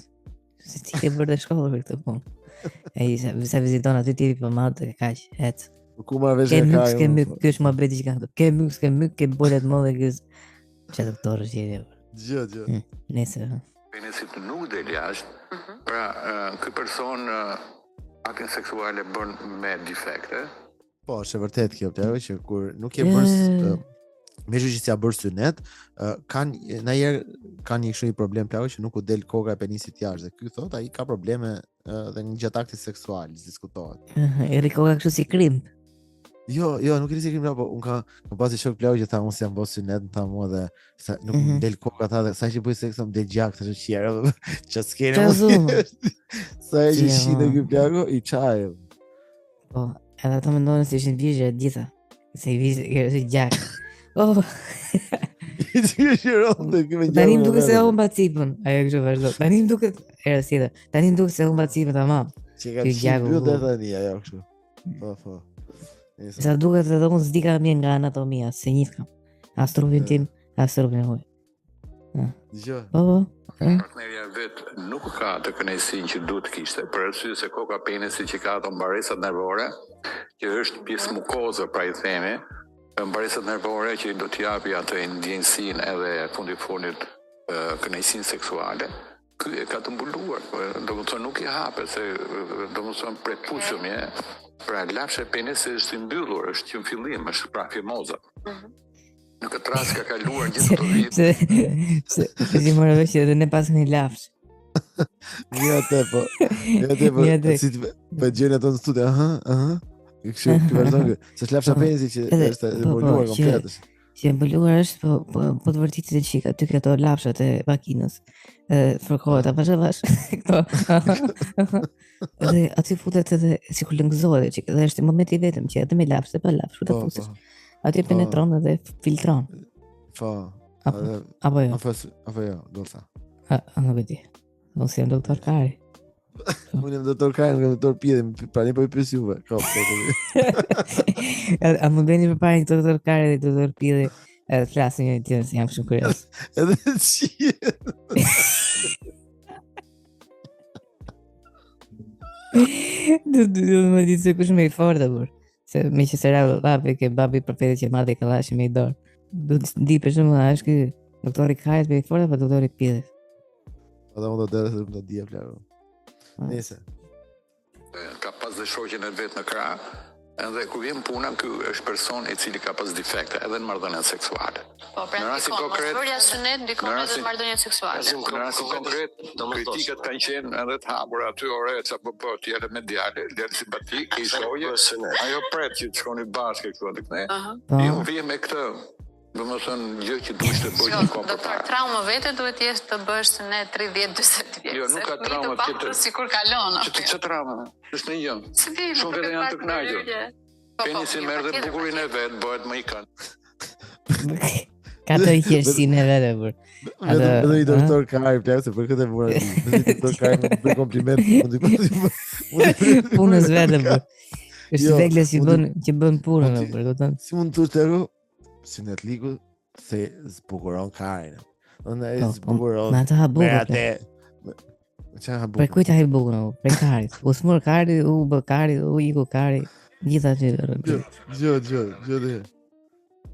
Se ti ke bërë shkollë për këtë punë. Ai sa viziton aty ti po madh kaq, et. Ku marrë vesh e ka. Ke myk, ky është më bëti që këtu. Ke myk, ke bolet më dhe ky. Çfarë doktor është ai? Gjë. Nëse penisit nuk del jashtë, pra ky person aktin seksuale bën me defekte. Po, është e vërtet kjo, që kur nuk je bërë me që si ja bërë synet, kanë një kështu një problem plagë që nuk u del koka e penisit jashtë, dhe ky thot ai ka probleme dhe një gjatë aktit seksual, diskutohet. Eri koka kështu si krimp. Jo, nuk e di si krim, po unë ka pasi shok plagë që tha unë si jam bërë synet, tha mua dhe nuk më del koka, tha dhe sa që bëj seks më del gjak, thashë qjerë, që s'kene më. Sa e që shine ky plagë, i qajë. Po, edhe ato mendonin se ishin vizhe e dita, se i vizhe si gjak. Oh. Tanim duke se humba cipën, ajo kështu vazhdo. Tanim duke Tanim duke se humba cipën tamam. Që ka qipë dhe tani ajo kështu. Po. Sa duket edhe unë s'dika mirë nga anatomia, se njith kam. As trupin tim, as trupin e huaj. Dgjoj. Po. Partnerja vet nuk ka të kënaqësinë që duhet kishte, për arsye se koka penisit që ka ato mbaresat nervore, që është pjesë mukoze pra i themi, mbaresat nervore që do t'i japi atë ndjenjësinë edhe fundi fundit kënaqësinë seksuale. Ky e ka të mbuluar, domethënë nuk i hapet se domethënë prepucumi, pra lafsha e penisit është i mbyllur, është që në fillim, është pra fimoza. Në këtë rast ka kaluar gjithë ato vite. Se si morë vesh edhe ne pas një lafsh. Mia te po. Si po gjeni ato në studio, Kështu vazhdon kë. Se lafsha penisi që është e mbuluar komplet. Që e mbuluar është, po të vërtetë të çika, aty këto lafshat e makinës. Fërkohet avash këto. Dhe aty futet edhe sikur lëngëzohet që dhe është momenti vetëm që edhe me lafsh e pa lafsh të futesh. Aty penetron edhe filtron. Po. Apo jo. Apo jo, do të nuk e di. Unë si jam doktor Kari. Unë jam doktor Kari, nuk jam doktor Pjedi, pra një po i pyes juve. A më bëni përpara një doktor Kari dhe doktor Pjedi edhe flasin një tjetër se jam shumë kurios. Edhe qie. Do më ditë se kush më i fortë apo. Se me që sera babi ke babi profetit që marrë kallashi me i dorë. Do të di për shembull a është ky doktori Kajt me i fortë apo doktori Pjedit? Po da më do të di apo. Nëse ka pas dhe shoqen e vet në krah, edhe kur vjen puna, ky është person i cili ka pas defekte edhe në marrëdhënien seksuale. Po, pra mosbërja synet ndikon edhe në marrëdhënien seksuale. Në rastin konkret, kritikat kanë qenë edhe të hapura aty ore çapo po ti edhe me djalë simpatik, i shoje. Ajo pret që të shkoni bashkë këtu aty ne. Ju vjen me këtë. Domethënë gjë që duhet të bëj një kohë. Doktor, trauma vete duhet jesh të bësh ne 30-40 vjet. Jo, nuk ka trauma tjetër. Sikur kalon. Ç'të trauma? Është një gjë. Shumë vetë janë të kënaqur. Penisi merr dhe bukurinë e vet, bëhet më i kënd. Ka të qersinë e vetë për. Edhe i doktor Kari plasë për këtë vura. Doktor Kari më kompliment. Punës vetë për. Është vegle që bën punën për, do të. Si mund të thotë Synet ligu se zbukuron Karin. Unë e zbukuron. Ma të habukur. Çfarë habukur? Për kujt ai bukur, për Karit. U smur Kari, u bë Kari, u iku Kari. Gjithë aty. Jo.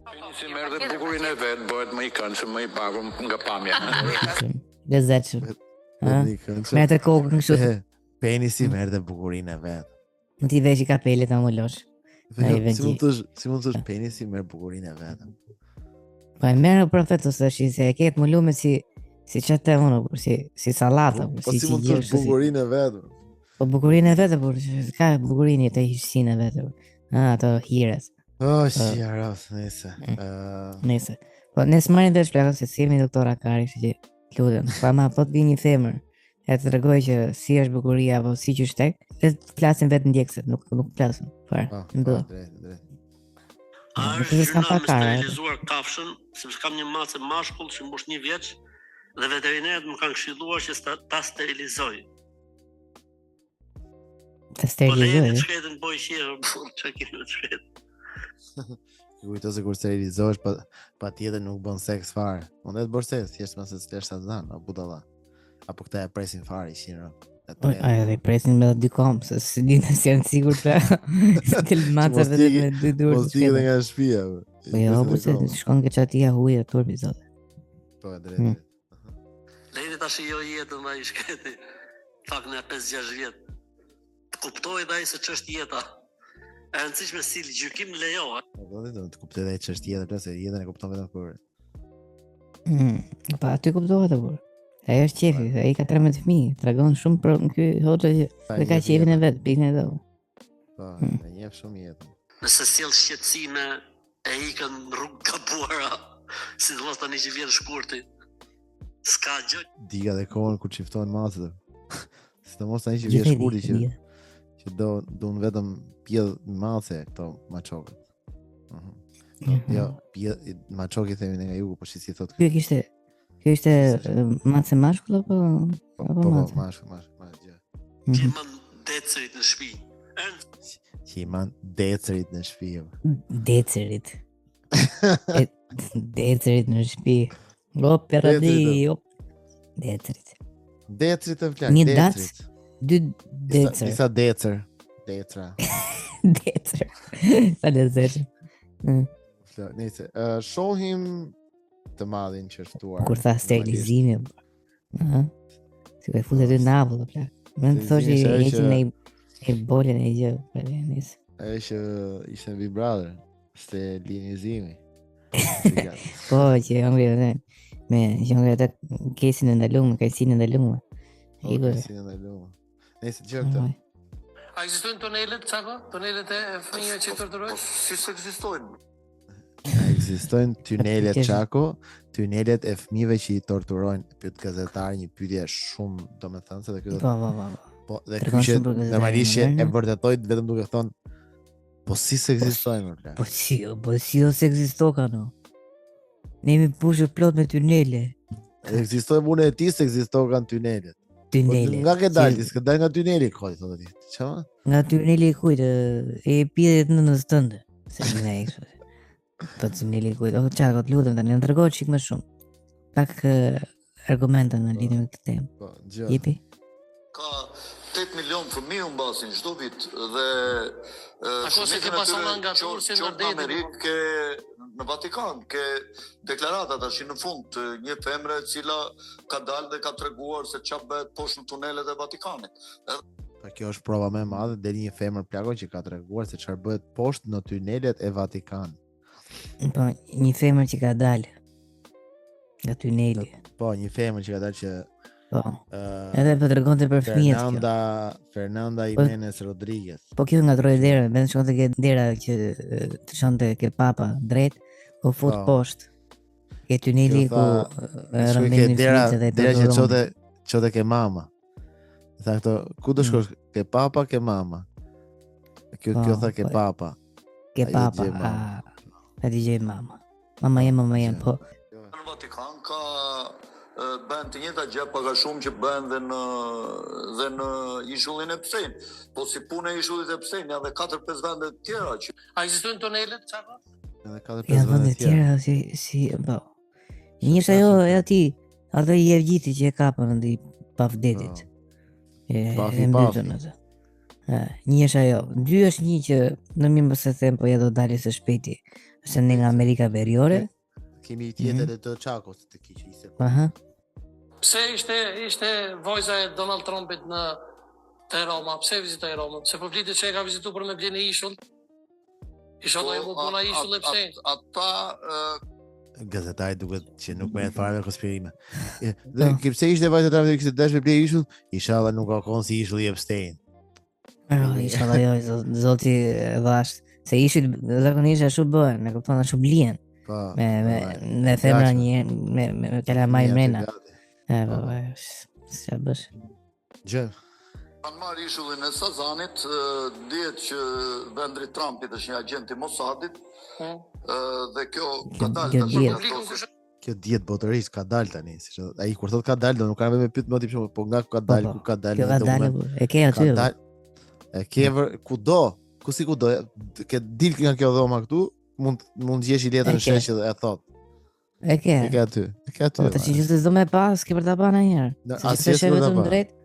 Penisi merr dhe bukurinë e vet, bëhet më i këndshëm, më i pagur nga pamja. Lezetshëm. Me të kokën kështu. Penisi merr dhe bukurinë e vet. Në ti veç I kapelet në mullosh. Si mund të thosh penisi merr bukurinë e vet. Po e merr profet ose se e ketë mullume si çatë unë, si sallata, Po si mund të thosh bukurinë e vet? Po bukurinë e vet, por ka bukurinë të hiqsinë e vet. Ato hires. Si aras, nëse. Nëse. Po nëse marrin vesh plaka se si jemi doktor Akari, që lutem. Pa ma po të vi një femër, e të tregoj që si është bukuria apo si që shtek, le të flasin vetë ndjekësit, nuk flasin fare. Drejt. A është gjëna me sterilizuar kafshën, sepse kam një mace mashkull që mbush 1 vjeç dhe veterinerët më kanë këshilluar që ta sterilizoj. Ta sterilizoj? Po ne shkretën po I qirë, që kemi të shkretë. Kujto se kur sterilizohesh pa tjetër nuk bën seks fare. Mund të bësh seks, thjesht mëse s'lesh ta zan, apo budalla. Apo këta e presin fare ishin. Ai presin me 2 kom, se si dinë se janë sigurt pra. Stil maca vetëm me 2 dorë. Mos ikën nga shtëpia. Po jo, po se shkon ke çatia huaj turpi zot. Po drejt. Deri tash jo jetën ai shkreti. Fakt në 5-6 vjet. Të kuptoj ai se ç'është jeta. E rëndësishme si gjykim lejohet. Do të kuptoj edhe ç'është jeta, se jetën e kupton vetëm kur. Pa aty kuptohet apo. Ai është qefi, ai ka 13 fëmijë, tregon shumë për ky hoxha që ka qefin e vet, pikën e do. Po, e njeh shumë jetën. Nëse sjell shqetësime e ikën rrugë gabuara, sidomos tani që vjen shkurti. S'ka gjë. Diga dhe kohën kur çiftojnë macet. Sidomos tani që vjen shkurti që do vetëm pjell mace këto maçokët. Jo, maçoki themi nga jugu, po si thotë ky. Kjo ishte mace mashkull apo mace? Po, mashkull. Që man decerit në shtëpi. Që man decerit në shtëpi. Decerit. Decerit në shtëpi. Operadi. Decerit. Decerit të flak. Një dac, 2 decer. Disa decer. Detra. Decer. Sa decer. Nëse shohim të madhin që është ftuar. Kur tha sterilizimi. Si ka futur në navull apo? Më thoshi heqin në bolën e gjë për nis. Ai që ishte Big Brother, sterilizimi. Po, që angli me jongë atë kesin e ndaluar, kajsin e ndaluar. Kesin e ndaluar. Nëse gjë këto. A ekzistojnë tunelet, çako? Tunelet e fëmijëve që torturojnë? Si ekzistojnë? Ekzistojnë tunelet çako, tunelet e fëmijëve që I torturojnë, pyet gazetari një pyetje shumë domethënëse dhe kjo. Po, dhe ky që normalisht e vërtetoi vetëm duke thonë po si se ekzistojnë këta. Po si se ekzistojnë. Ne jemi pushur plot me tunele. Ekzistojnë mune e ti se ekzistojnë tunelet. Tunele. Nga ke dalë, s'ka dalë nga tuneli kujt thotë ti. Çfarë? Nga tuneli kujt e pjedhet në nënës tënde. Se më ai kështu. Po tuneli kujt. O çako, të lutem tani, më tregosh çik më shumë. Pak argumente në lidhje me këtë temë. Po, gjë. Jepi. Ka 8 milion fëmijë mbasin çdo vit dhe Ako se ke pasur nga Turqia në Amerikë në Vatikan, ke deklarata tash në fund një femre e cila ka dalë dhe ka treguar se ç'a bëhet poshtë në tunelet e Vatikanit. Pa kjo është prova më e madhe, deri një femër plako që ka treguar se çfarë bëhet poshtë në tunelet e Vatikanit. Po, një femër që ka dalë nga tuneli. Po, një femër që ka dalë që po. Edhe po tregonte për fëmijët. Fernanda Jimenez Rodriguez. Po kjo ngatroi derën, vetëm shkonte ke dera që të shonte ke papa drejt, po fut poshtë. Ke tuneli ku rëmbin fëmijët dhe dera që çote ke mama. Tha këto, ku do shkosh ke papa ke mama? Kjo tha ke papa. Ke papa. A DJ mama. Mama jem po. Në Vatikan ka bën të njëjta gjë pak a shumë që bën dhe në ishullin e Psein. Po si punë e ishullit e Psein janë edhe 4-5 vende të tjera që a ekzistojnë tunelet çako? Edhe 4-5 vende të tjera si po. Njësh ajo e ati, ato I Evgjiti që e kapën ndi pavdetit. E mbytën atë. Një është ajo. 2 është një që në mimë se them po ja do dalë së shpejti. Se në nga Amerika Veriore. Kemi tjetër e të Çakos të kiqë. Aha. Pse ishte vajza e Donald Trumpit në te Roma? Pse vizitoi Romën? Se po flitet se e ka vizituar për me blenë ishull. Isha do e po puna ishull e pse? Ata gazetari duket që nuk merret fare me konspirime. Dhe pse ishte vajza Trumpit që kishte dashur ble ishull? Inshallah nuk ka kon si ishulli Epstein. Inshallah jo, zoti dhash. Se ishull zakonisht ashtu bëhen, e kupton, ashtu blien. Po. Me femra një me kalamaj mrena. Po, s'ka bësh. Gjë. Kanë marrë ishullin e Sazanit, dihet që vendri Trumpit është një agent i Mossadit, dhe kjo ka dalë tash. Kjo diet botërisht ka dalë tani, siç ai kur thot ka dalë, do nuk ka vetëm pyet më tipshëm, po nga ku ka dalë, ku ka dalë. Kjo ka dalë, e ke aty. E ke kudo, kudo, ke dil nga kjo dhoma këtu, mund gjesh i letrën shesh dhe e thot. E ke aty. Po tash që s'do më pas, ke për ta bën ndonjëherë. Se është vetëm drejt.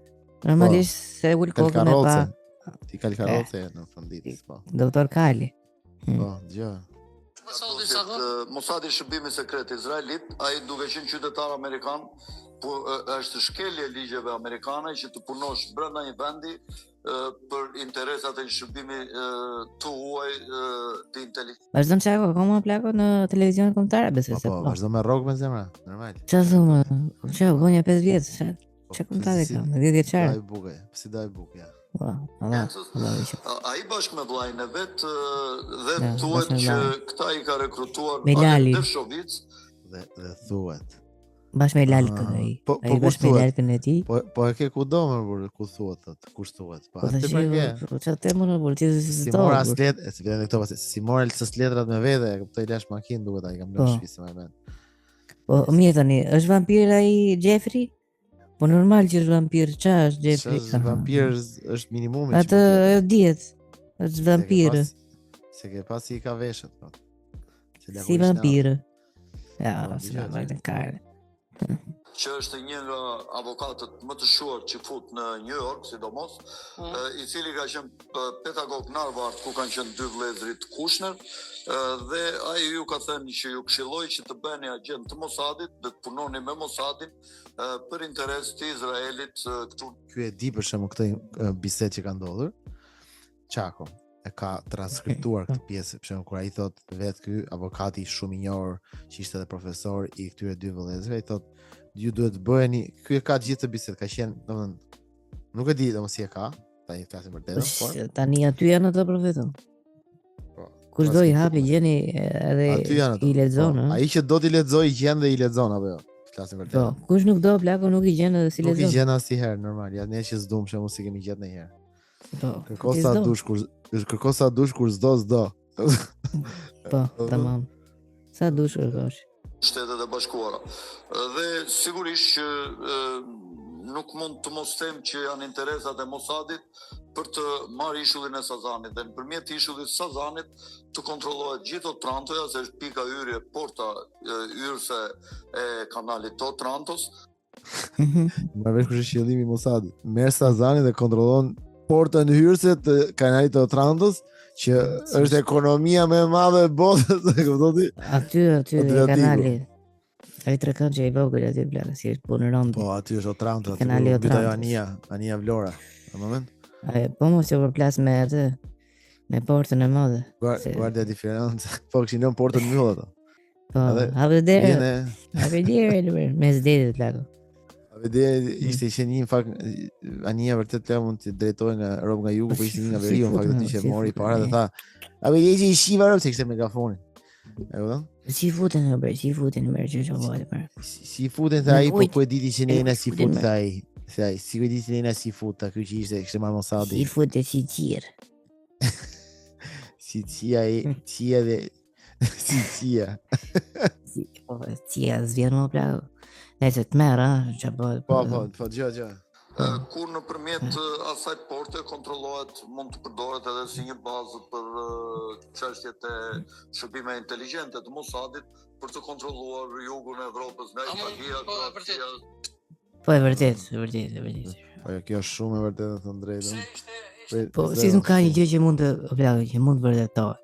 Normalisht se ul kokën e pa. Ti kal karroce në fondit, po. Doktor Kali. Po, gjë. Mossadi shërbimi sekret izraelit, ai duke qenë qytetar amerikan, po është shkelje ligjeve amerikane që të punosh brenda një vendi për interesat e shërbimit të huaj të inteligjencës. Vazhdon çako, akoma plako në televizionin kombëtar, besoj se po. Po, vazhdon me rrok me zemra, normal. Çfarë thonë? Çfarë vonja 5 vjet, çka kombëtare ka? Me 10 vjeçar. Ai bukë, si dai bukë, ja. Ai bashkë me vllajën e vet dhe thuhet që këta i ka rekrutuar Dershovic dhe thuhet bashkë me Lalkën ai. Ai bashkë me Lalkën e tij. Po e ke kudo më ku thuhet atë, kush thuhet. Po atë po çfarë temë në burti si mora slet, si vjen këto pas, si mora së letrat me vete, e kuptoj lash makinë duhet ai kam lënë shpisë më mend. Po mirë tani, është vampir ai Jeffrey? Po normal që është vampir, çfarë është Jeffrey? Është vampir, është minimumi. Atë e diet. Është vampir. Se ke pasi ka veshët, po. Si vampir. Ja, si vampir kare. Që është një nga avokatët më të shuar që fut në New York, sidomos, i cili ka qenë pedagog në Harvard, ku kanë qenë 2 vëllezërit Kushner, dhe ai ju ka thënë që ju këshilloi që të bëheni agent të Mossadit, dhe të punoni me Mossadin për interes të Izraelit këtu. Ky e di për shembull këtë bisedë që ka ndodhur. Çako e ka transkriptuar këtë pjesë, për shembull kur ai thot vetë ky avokati shumë i njohur, që ishte edhe profesor i këtyre 2 vëllezërve, ai thot ju duhet bëheni, ky e ka gjithë të bisedë, ka qenë, domethënë, nuk e di domos si e ka, tani flasim për detën, por tani aty janë ato për vetëm. Po. Kush do i hapi gjeni edhe i lexon, ëh. Ai që do t'i lexoj gjen dhe i lexon apo jo? Flasim për detën. Po, kush nuk do plako nuk i gjen edhe si lexon. Nuk i gjen asnjëherë normal, ja ne që s'dum shemu si kemi gjetë ndonjëherë. Po. Kërkosa dush kur s'do. Po, tamam. Sa dush kërkosh? Shtetet e Bashkuara. Dhe sigurisht që nuk mund të mos them që janë interesat e Mossadit për të marrë ishullin e Sazanit dhe nëpërmjet ishullit të Sazanit të kontrollohet gjithë Otrantoja, se është pika hyrje, porta hyrëse e kanalit të Otrantos. Më vesh kush është qëllimi i Mossadit. Merr Sazanin dhe kontrollon portën hyrëse të kanalit të Otrantos, që është ekonomia më e madhe e botës, e kupton ti? Aty kanali. Ai trekon që i vogël aty blerë, si është punë rënd. Po, aty është Otranto, kanali Otranto. Ania Vlora, në moment. Ai po mos e përplas me atë, me portën e madhe. Guardia di Firenze, po kishin lënë portën mbyll ato. Po, hapë derë, mes detit plako. Ishte një në fakt Ania vërtet mund të drejtohej nga rob nga jugu, po ishte një nga veriu në fakt aty që mori para dhe tha: "A ve je shiva rob se kishte megafonin." E kupton? Si futen në merr që çfarë për. Si futen ai po e diti që ne si fut ai. Se ai si e diti ne si fut, ky që ishte marrë Mossadi. Si futet si tir. Si tia dhe si tia. Si po tia zvjen më plako. Nëse të merr, që bëhet. Po, gjë. Kur nëpërmjet asaj porte kontrollohet, mund të përdoret edhe si një bazë për çështjet e shërbimeve inteligjente të Mossadit për të kontrolluar jugun e Evropës nga Italia, Kroacia. Po e vërtet. Po kjo është shumë e vërtetë të drejtën. Po si nuk ka një gjë që mund të vërtetohet.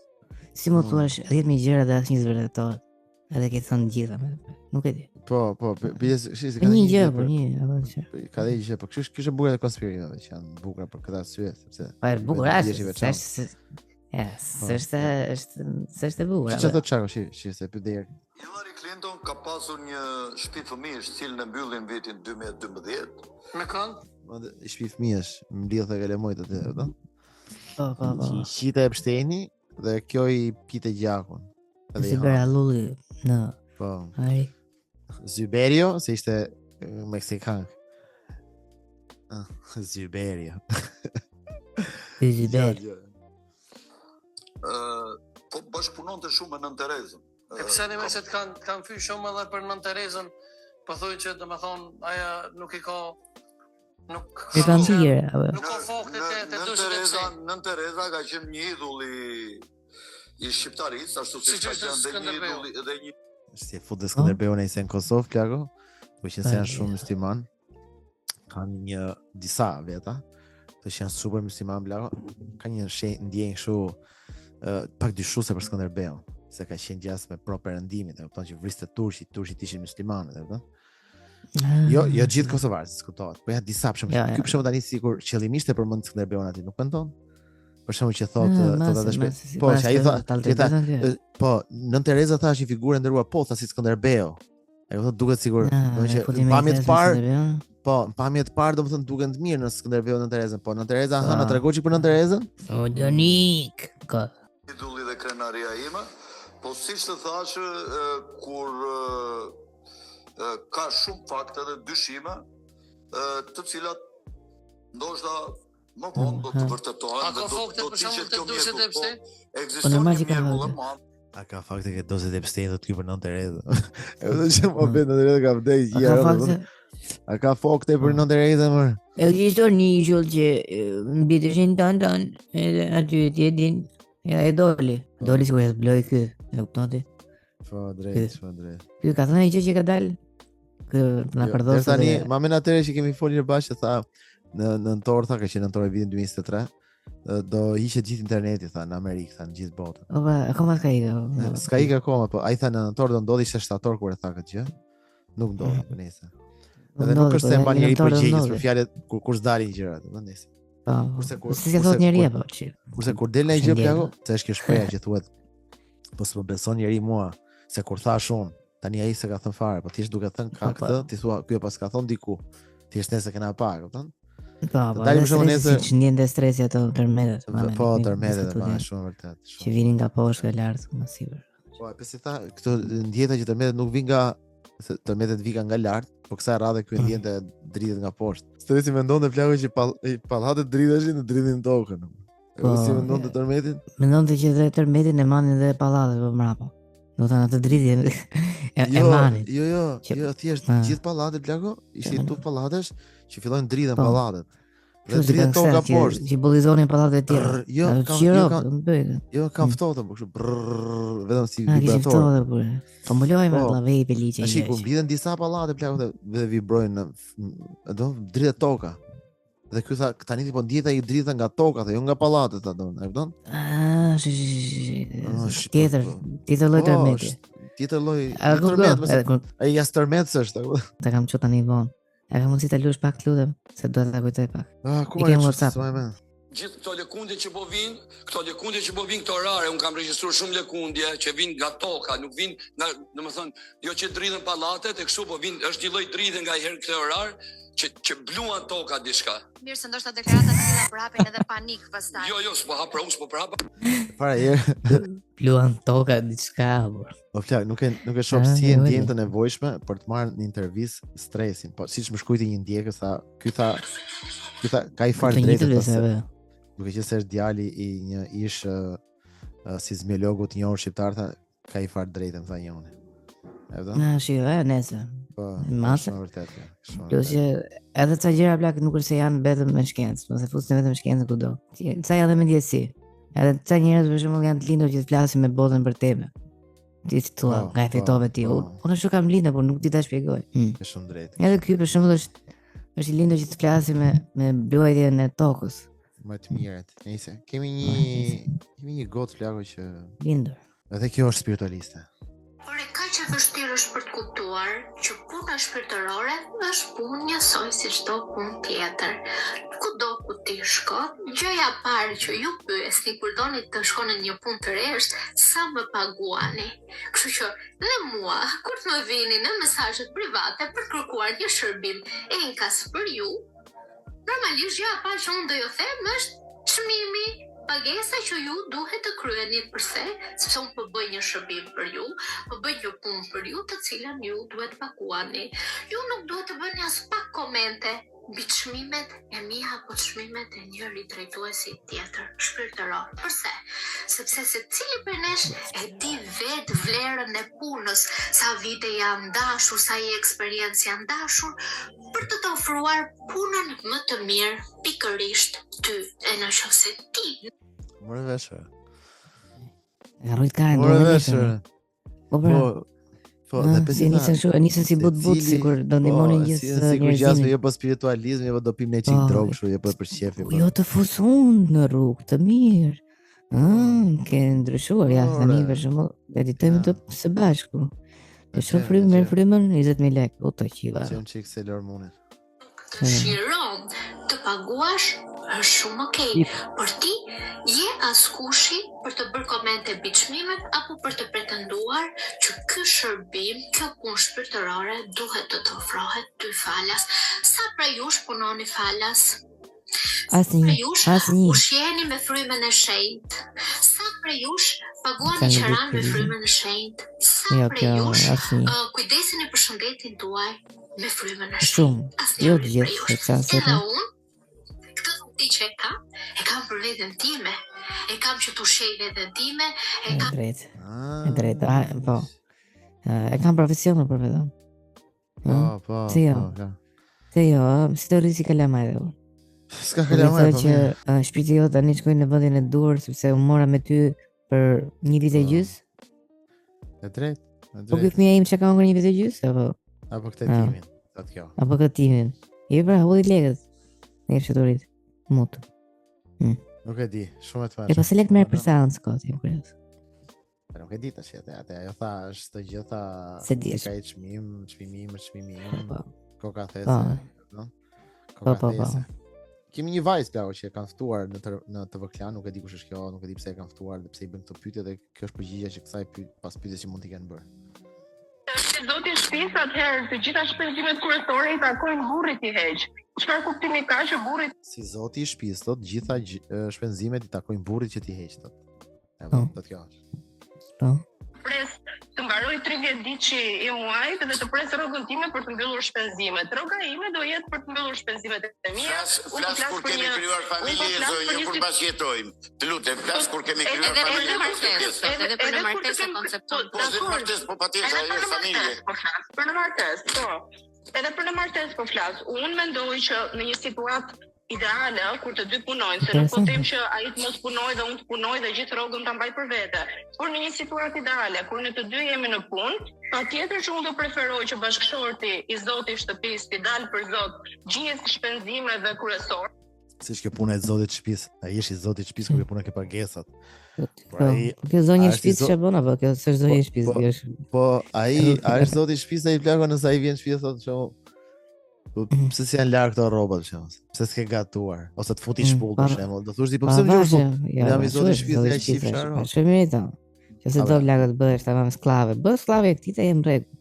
Si mund thuash 10.000 gjëra dhe asnjë vërtetohet. Edhe ke thënë gjitha, nuk e di. Po, Një gjë, po një. Ka dhe gjë, po kështë e bukur e konspirimeve që janë bukura për këtë arsye, sepse Po e bukur është. S'është e bukur. Çfarë thotë Çako, se pyet deri. Hillary Clinton ka pasur një shtëpi fëmijësh, cilën e mbyllin vitin 2012. Me kënd? I shtëpi fëmijësh, mbledh e kalemojt atë, e kupton? Po. Qita e Epsteini dhe kjo i pite gjakun. Si bëra lulli në. Po. Ai. Zyberio, se ishte meksikan. Zyberio. Zyberio. Po bashkëpunonte shumë me Nën Terezën. E pse ne meset kanë fy shumë edhe për Nën Terezën, po thuaj që domethënë aja nuk i ka nuk E kanë thirrë apo? Nuk ka fakte të dushit. Nën Tereza ka qenë një idhull i shqiptarisë, ashtu si ka qenë dhe një idhull dhe një Si e futë Skënderbeu nëse në Kosovë, plako, po që se janë shumë musliman, kanë disa veta, të që janë super musliman, plako, ka një ndjenjë kështu pak dyshuese për Skënderbeu, se ka qenë gjatë me pro-perëndimit, e kupton që vriste turqit ishin muslimanë, e kupton? Jo gjithë kosovarët diskutohet, po ja disa për shembull, ky për shembull tani sikur qëllimisht e përmend Skënderbeun aty, nuk mendon? Për shembull që thotë po që ai thotë po Nën Tereza thash një figurë ndëruar po tha si Skënderbeu. Ai thotë duket sigur, domethënë që pamjet të parë domethënë duken të mirë në Skënderbeu Nën Terezën, po Nën Tereza hëna tregoj që për Nën Terezën? O Donik. Idulli dhe krenaria ime, po siç të thash kur ka shumë fakte dhe dyshime të cilat ndoshta më vonë do të vërtetohen dhe do të ishet kjo mjeku. Ekziston një mjeku më madh. A ka fakte që dozet e Epstein do të lypër Nën Terezën. E do që më bën Nën Terezën ka vdekë. A ka fakte për Nën Terezën më? Ekziston një gjë që mbi të shin tan edhe aty din e doli sikur e bloi ky, e kupton ti? Po drejt. Ky ka thënë gjë që ka dalë na përdosur. Tani, më men atëherë që kemi folur bashkë tha në nëntor tha, ka qenë nëntor e vitin 2023, do hiqet gjithë interneti tha në Amerikë, tha në gjithë botën. Po, akoma s'ka ikë. S'ka ikë akoma, po ai tha në nëntor do ndodhi se shtator kur e tha këtë gjë. Nuk ndodhi për nesër. Edhe nuk është se mban njëri përgjegjës për fjalët kur s'dalin gjërat, më nesër. Po. Si se thot njëri apo çi. Kurse kur del një gjë plako, se është kjo shpreha që thuhet, po s'po beson njëri mua se kur thash unë, tani ai s'e ka thënë fare, po thjesht duke thënë ka këtë, ti thua ky pas ka thon diku. Thjesht nëse kena pa, kupton? Po, dalim shumë nesër që ndjen stresi ato tërmetet. Po, tërmetet më shumë vërtet. Që vinin nga poshtë e lart, më sipër. Po, pse tha këto ndjeta që tërmetet nuk vijnë nga tërmetet vika nga lart, po kësaj radhe ky ndjente dritet nga poshtë. Stresi mendonte plako që pallatet driteshin në dritin tokën. Po si mendonte tërmetin? Mendonte që dhe tërmetin e manin dhe pallatet po mbrapa. Do të thënë atë dritje e manin. Jo, thjesht gjithë pallatet plako, ishin tu pallatesh që fillojnë dritën pallatet. Dhe dritën toka poshtë. Që bullizonin pallatet e tjera. Jo, kam ftohtë, po kështu vetëm si vibrator. Po mbulojmë me llavej peliçe. Tash ku mbiden disa pallate plako dhe vibrojnë do dritë toka. Dhe ky tha tani tipo ndjeta i drita nga toka dhe jo nga pallatet tha don, e kupton? Tjetër lloj tërmeti. Tjetër lloj tërmet. Ai jas tërmet s'është, e kupton? Ta kam çu tani von. A ka mundësi ta luash pak lutem, se do ta kujtoj pak. Ku ke WhatsApp? Gjithë këto lëkundje që po vinë, këto orare, un kam regjistruar shumë lëkundje që vinë nga toka, nuk vinë nga, domethënë, jo që dridhen pallatet, e kështu po vinë, është një lloj dridhe nga herë këtë orar që bluan toka diçka. Mirë, se ndoshta deklaratat e tilla përhapin edhe panik pastaj. Jo, s'po hap pra, s'po përhap. Para herë bluan toka diçka. Po flak, nuk e shoh si e ndjen të nevojshme për të marrë një intervistë stresin. Po siç më shkruajti një ndjekës, ky tha ka i fare drejtë. Duke që se është djali i një ish sismologu të njohur shqiptar, tha ka i fare drejtën tha njëri. E vëdo? Nesër. Po, masë. Vërtet. Plus që edhe ca gjëra plak nuk është se janë vetëm me shkencë, ose fusin vetëm shkencën kudo. Ca janë me ndjesi. Edhe ca njerëz për shembull janë të lindur që të flasin me botën për teme. Ti thua, nga e fitove ti. Unë nuk kam lindur, por nuk di ta shpjegoj. Është shumë drejt. Edhe ky për shembull është i lindur që të flasin me mbrojtjen e tokës. Më të mirët. Nëse kemi një gotë flako që lindur. Edhe kjo është spiritualiste. Por e ka që vështirë është për të kuptuar që puna shpirtërore është punë njësoj si çdo punë tjetër. Kudo ku ti shko, gjëja e parë që ju pyesni kur doni të shkoni në një punë të re është sa më paguani. Kështu që dhe mua, kur të më vini në mesazhet private për të kërkuar një shërbim enkas për ju, normalisht gjëja e parë që unë do ju them është çmimi, pagesa që ju duhet të kryeni përse, sepse unë po bëj një shërbim për ju, po bëj një punë për ju, të cilën ju duhet paguani. Ju nuk duhet të bëni as pak komente mbi çmimet e mia apo çmimet e njëri drejtuesi tjetër shpirtëror. Përse? Sepse secili prej nesh e di vetë vlerën e punës, sa vite janë dashur, sa i eksperiencë janë dashur, për të të ofruar punën më të mirë pikërisht ty. E nëse ti Morë veshë. Rrit ka Morë veshë. Po, dhe si nisën si but sikur do ndihmonin gjithë sikur gjasme jo po spiritualizmi, jo do pim ne çik drogë kështu, jo po për shefi. Jo të fus unë në rrugë të mirë. Ke ndryshuar ja tani për shembull, editojmë të së bashku. Të shoh frymën 20.000 lekë, o të qiva. Që unë çik se hormonet. Shiron të paguash është shumë okej. Por ti je askushi për të bërë komente mbi çmimet apo për të pretenduar që ky shërbim, kjo punë shpirtërore duhet të të ofrohet ty falas. Sa prej jush punoni falas? Asnjë. Ushjeni me frymën e shenjtë. Sa prej jush paguani qeran me frymën e shenjtë? Sa prej jush kujdeseni për shëndetin tuaj me frymën e shenjtë? Jo gjithë, edhe unë, këtë ti që e kam për veten time, e kam që tu shej veten time, e kam... E drejt, po. E kam profesionin për vetëm. Po. Se jo, si të rrisi kalama edhe unë. S'ka kalama e që shpirti jo tani shkojnë në vendin e dur, sepse unë mora me ty për një vit e gjys. E drejt. Po këtë fëmija im që ka ngër një vit e gjys, apo këtë timin, atë kjo. Apo këtë timin. I pra, hodhi legët. Në shëturit, mutë. Nuk e di, shumë e të fashë. E po se lekë merë për seancë këtë, kërës. Nuk e di të qëtë, ajo tha, është të gjitha... Se di ka i çmimim, koka Po. these. Kemi një vajzë plako që e kanë ftuar në TV Klan, nuk e di kush është kjo, nuk e di pse e kanë ftuar dhe pse i bën këto pyetje dhe kjo është përgjigjja që kësaj pas pyetjes që mund t'i kenë bërë. Zoti i shtëpisë atëherë të gjitha shpenzimet kryesore i takojnë burrit i heq. Çfarë kuptimi ka që burrit? Si zoti i shtëpisë thotë, gjitha shpenzimet i takojnë burrit që t'i heq thotë. Thotë kjo. Po. Pres të mbaroj 30 ditë i muajit dhe të pres rrogën time për të mbyllur shpenzimet. Rroga ime do jetë për të mbyllur shpenzimet e mia. Flas kur kemi krijuar familje, zonjë, kur bashkëjetojmë. Të lutem, flas kur kemi krijuar familje. Edhe për në martesë koncepton. Po në martesë po patjetër ajo familje. Për në martesë, po. Edhe për në martesë po flas. Unë mendoj që në një situatë ideale kur të dy punojnë, se nuk po them që ai të mos punojë dhe unë të punoj dhe gjithë rrogën ta mbaj për vete. Por në një situatë ideale kur ne të dy jemi në punë, patjetër që unë do preferoj që bashkëshorti i zotit i shtëpisë të dalë për zot gjithë shpenzimet dhe kryesor. Siç kjo puna e zotit të shtëpisë, ai është i zotit të shtëpisë kur puna ke pagesat. Po, kjo zonjë e shtëpisë çfarë bën apo kjo s'është zonjë e shtëpisë, kjo është. Po, ai është zoti i shtëpisë, ai plako nëse ai vjen në shtëpi thotë që pse si janë larg këto rrobat për shembull? Pse s'ke gatuar ose të futi shpull për shembull? Do thosh ti po pse më gjë? Jam i zotit të shtëpisë, ai shif çfarë. Shëmirita. Nëse do lagët bëhesh tamam sklave, bë sklave e këtij të jem rregull.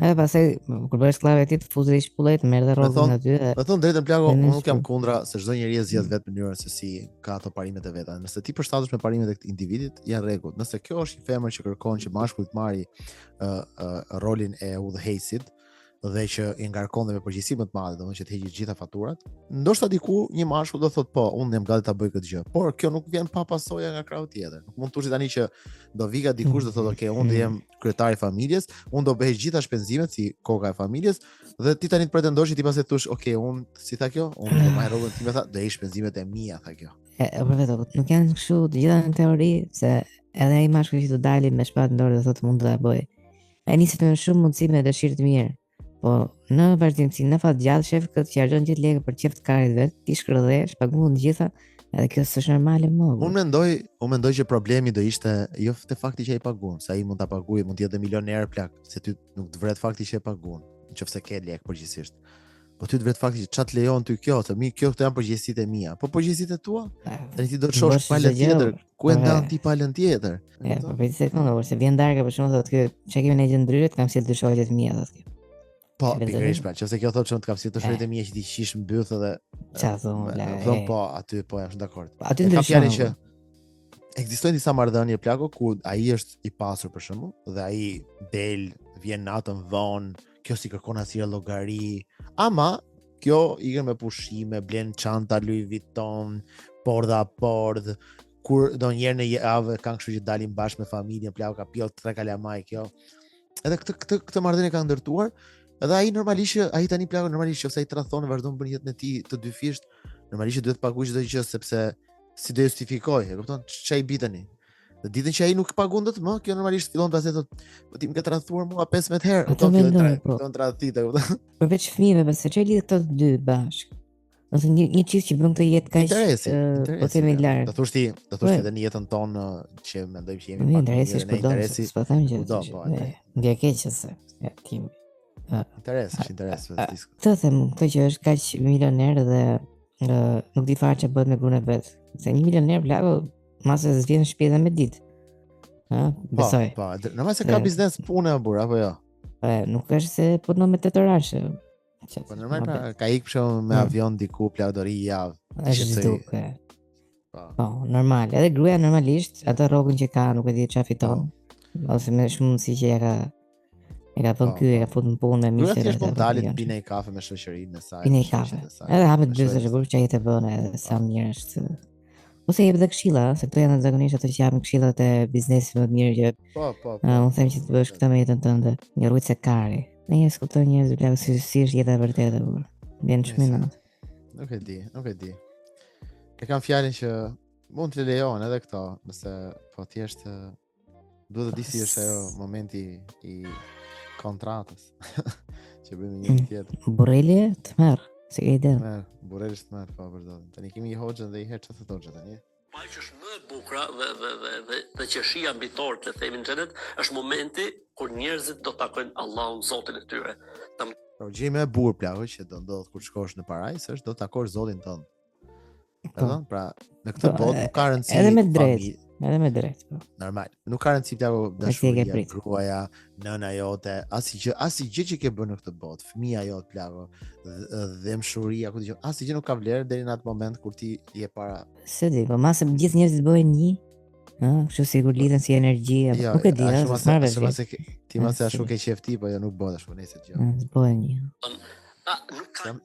Edhe pastaj kur bëhesh sklave e këtij të futesh shpullet, merr dhe rrogën aty. Me thon drejtën plako, unë nuk jam kundra se çdo njeri e zgjedh vetë mënyrën se si ka ato parimet e veta. Nëse ti përshtatesh me parimet e këtij individit, janë rregull. Nëse kjo është një femër që kërkon që mashkulli të marrë rolin e udhëheqësit dhe që i ngarkon dhe me përgjegjësi më të madhe, domethënë që të heqë gjitha faturat, ndoshta diku një mashkull do thotë po, unë jam gati ta bëj këtë gjë. Por kjo nuk vjen pa pasojë nga krau tjetër. Nuk mund të thuash tani që do vika dikush do thotë, "Ok, unë jam kryetari i familjes, unë do bëj gjitha shpenzimet si koka e familjes" dhe ti tani të pretendosh që ti pastaj thosh, "Ok, unë si tha kjo, unë do marr rrogën time tha, do heq shpenzimet e mia", tha kjo. Po vetë, nuk janë kështu të gjitha në teori, se edhe ai mashkulli që do dalin me shpatë në dorë do thotë mund ta bëj. Ai niset me shumë mundësi me dëshirë të mirë. Po në vazhdimsi, në fat gjatë shef këtë që harxhon gjithë lekë për çift karit vet, ti shkërdhesh, paguën të gjitha Edhe kjo s'është normale më. Unë mendoj që problemi do ishte jo te fakti që ai paguon, se ai mund ta paguajë, mund të jetë milioner plak, se ty nuk të vret fakti që e paguon, nëse ke lek përgjithsisht. Po ty të vret fakti që çat lejon ty kjo, se mi këto janë përgjegjësitë e mia. Po përgjegjësitë e tua? Tani ti do të shohësh palën tjetër, ku e ndan ti palën tjetër? Po vetë se këndo, se vjen darka për shkak thotë që çka kemi ne gjë ndryrë, kam sjell dy shoqe të mia thotë. Po, pikërisht pra, nëse kjo thotë që të kam sjell të shoqet e mia që ti qish mbyth edhe çfarë thonë, thon po, aty po jam dakord. Aty ndryshon që ekzistojnë disa marrëdhënie plako ku ai është i pasur për shembull dhe ai del, vjen natën vonë, kjo si kërkon asnjë llogari, ama kjo ikën me pushime, blen çanta Louis Vuitton, bordha bord, kur donjëherë në javë kanë kështu që dalin bashkë me familjen, plako ka pjell 3 kalamaj kjo. Edhe këtë marrëdhënie ka ndërtuar, edhe ai normalisht ai tani plako normalisht nëse ai tradhon vazhdon bën jetën e tij të dyfisht, normalisht duhet të paguajë çdo gjë sepse si do justifikoj, e kupton? Ç'ai bi tani? Dhe ditën që ai nuk paguon dot më, kjo normalisht fillon pastaj thotë, po ti më ke tradhuar mua 15 herë, kupton? Do të tradhiti, kupton? Përveç fëmijëve, pse çfarë lidh këto dy bashk? Ose një çift që bën këtë jetë kaq, po themi larg. Do thosh ti edhe në jetën tonë që mendojmë që jemi pak interesi, s'po them gjë. Ndje keqëse, tim. Interes. Të them, këtë që është kaq milioner dhe nuk di fare çfarë bëhet me gruan e vet. Se 1 milioner plako mase s'vjen në shtëpi edhe me ditë. Besoj. Po, normal se ka biznes punë apo jo. Nuk është se punon me tetorashe. Po normal ka ikë për me avion diku plagdori javë. Është duke. Po, normal. Edhe gruaja normalisht atë rrogën që ka, nuk e di çfarë fiton. Ose me shumë mundësi që e ka vënë ky, e ka futur në punë me miqtë. Nuk është po dalit pine një kafe me shoqërinë e saj. Pine një kafe. Edhe hapet byse që çaj të bënë edhe sa mirë është. Ose jep edhe këshilla, se këto janë zakonisht ato që japin këshillat e biznesit më të mirë që. Po. Unë them që të bësh këtë me jetën tënde, një rrugë se kari. Ne jes kupton njerëz bla si është jeta e vërtetë por. Vjen shumë natë. Nuk e di. E kam fjalën që mund të lejon edhe këto, nëse po thjesht duhet të di si është ajo momenti i kontratës që bëjmë një tjetër. Borrelli të merr, si ke ide? Borrelli të merr po për zotin. Tani kemi hoxhën dhe i herë çfarë thotë tani? Pa që është më e bukura dhe qeshia mbi tort, le themi në xhenet, është momenti kur njerëzit do takojnë Allahun, Zotin e tyre. Gjë më e bukur plako që do ndodh kur shkosh në parajs është do të takosh Zotin tënd. Pra, në këtë botë nuk ka rëndësi. Edhe me drejt, po. Normal. Nuk ka rëndësi plako dashuria, gruaja, nëna jote, asnjë gjë që ke bërë në këtë botë, fëmia jote plako, dëmshuria, ku dijon, asnjë gjë nuk ka vlerë deri në atë moment kur ti je para. Se di, po masë gjithë njerëzit bëhen një, kështu sigur lidhen si energji, nuk e di, ti masë ashtu ke qef ti, po jo nuk bëhet ashtu nëse gjë. Bëhen një.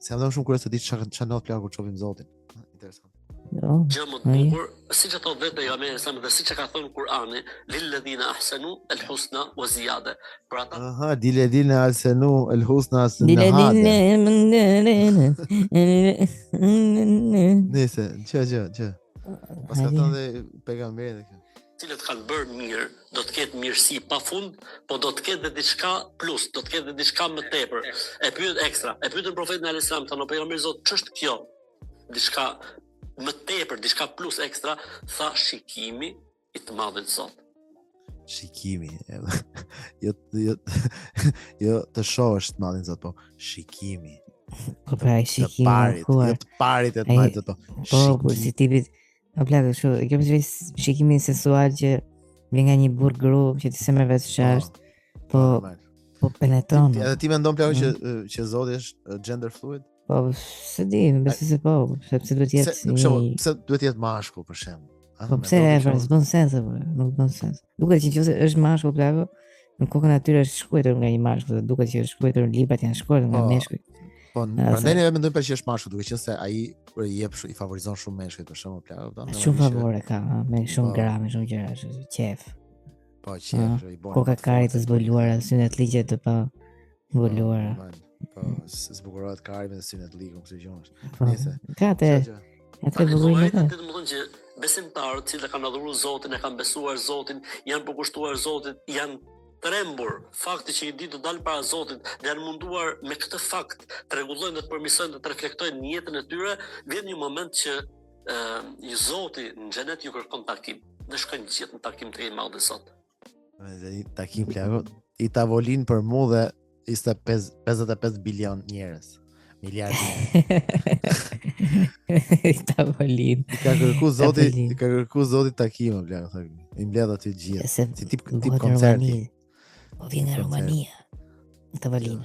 Se jam shumë kurioz të di çfarë ndodh plako kur çopim Zotin. Interesant. Gjë më të bukur, siç e thot vetë pejgamberi sallallahu alajhi wasallam dhe siç e ka thënë Kur'ani, lilladhina ahsanu al-husna wa ziyada. Për ata. Lilladhina ahsanu al-husna Nëse, ç'e. Pas ka thënë pejgamberi dhe kjo. Cilët kanë bërë mirë, do të ketë mirësi pafund, po do të ketë edhe diçka plus, do të ketë edhe diçka më tepër. E pyet ekstra. E pyetën profetin alayhis salam, thonë pejgamberi Zot, ç'është kjo? Diçka më tepër, diçka plus ekstra, tha shikimi i të madhit Zot. Shikimi. Jo të shohësh të madhin Zot, po shikimi. Po pra shikimi. Të parit e të madhit Zot, po. Po si tipit. A plagë kështu, kjo më shikimi sensual që vjen nga një burr gru që ti se më vetë ç'është. Po penetron. Edhe ti mendon plagë që Zoti është gender fluid? Po, se di, besoj se po, sepse duhet jetë pse duhet jetë mashkull për shemb. Po pse s'bën sens apo, nuk bën sens. Duket që nëse është mashkull plako, në kokën e tyre është shkruar nga një mashkull, duket që është shkruar në librat janë shkruar nga meshkuj. Po, prandaj ne mendojmë për që është mashkull, duke qenë se ai i favorizon shumë meshkujt për shembull plako. Shumë favore ka, me shumë grame, shumë gjëra, është qef. Po, qef, i bën. Koka kari të zbuluara, synet ligje të pa zbuluara. Po, zbukurohet kari me synet ligë, kështu gjëra. Nëse. Ka të bukurin. Do të thonë që besimtarët që kanë adhuruar Zotin, e kanë besuar Zotin, janë përkushtuar Zotit, janë trembur fakti që i ditë të dalë para Zotit dhe janë munduar me këtë fakt të rregullojnë dhe të përmirësojnë dhe të reflektojnë në jetën e tyre, vjen një moment që i Zoti në xhenet ju kërkon takim. Dhe shkojnë gjithë në takim të madh sot. Takim plako, i tavolin për mu dhe ishte 55 bilion njerëz. Miliard njerëz. I tavolin. I ka kërku Zoti takim, plako. I mbledh aty gjithë. Si tip koncerti. Po vjen nga Rumania. Në tavolin.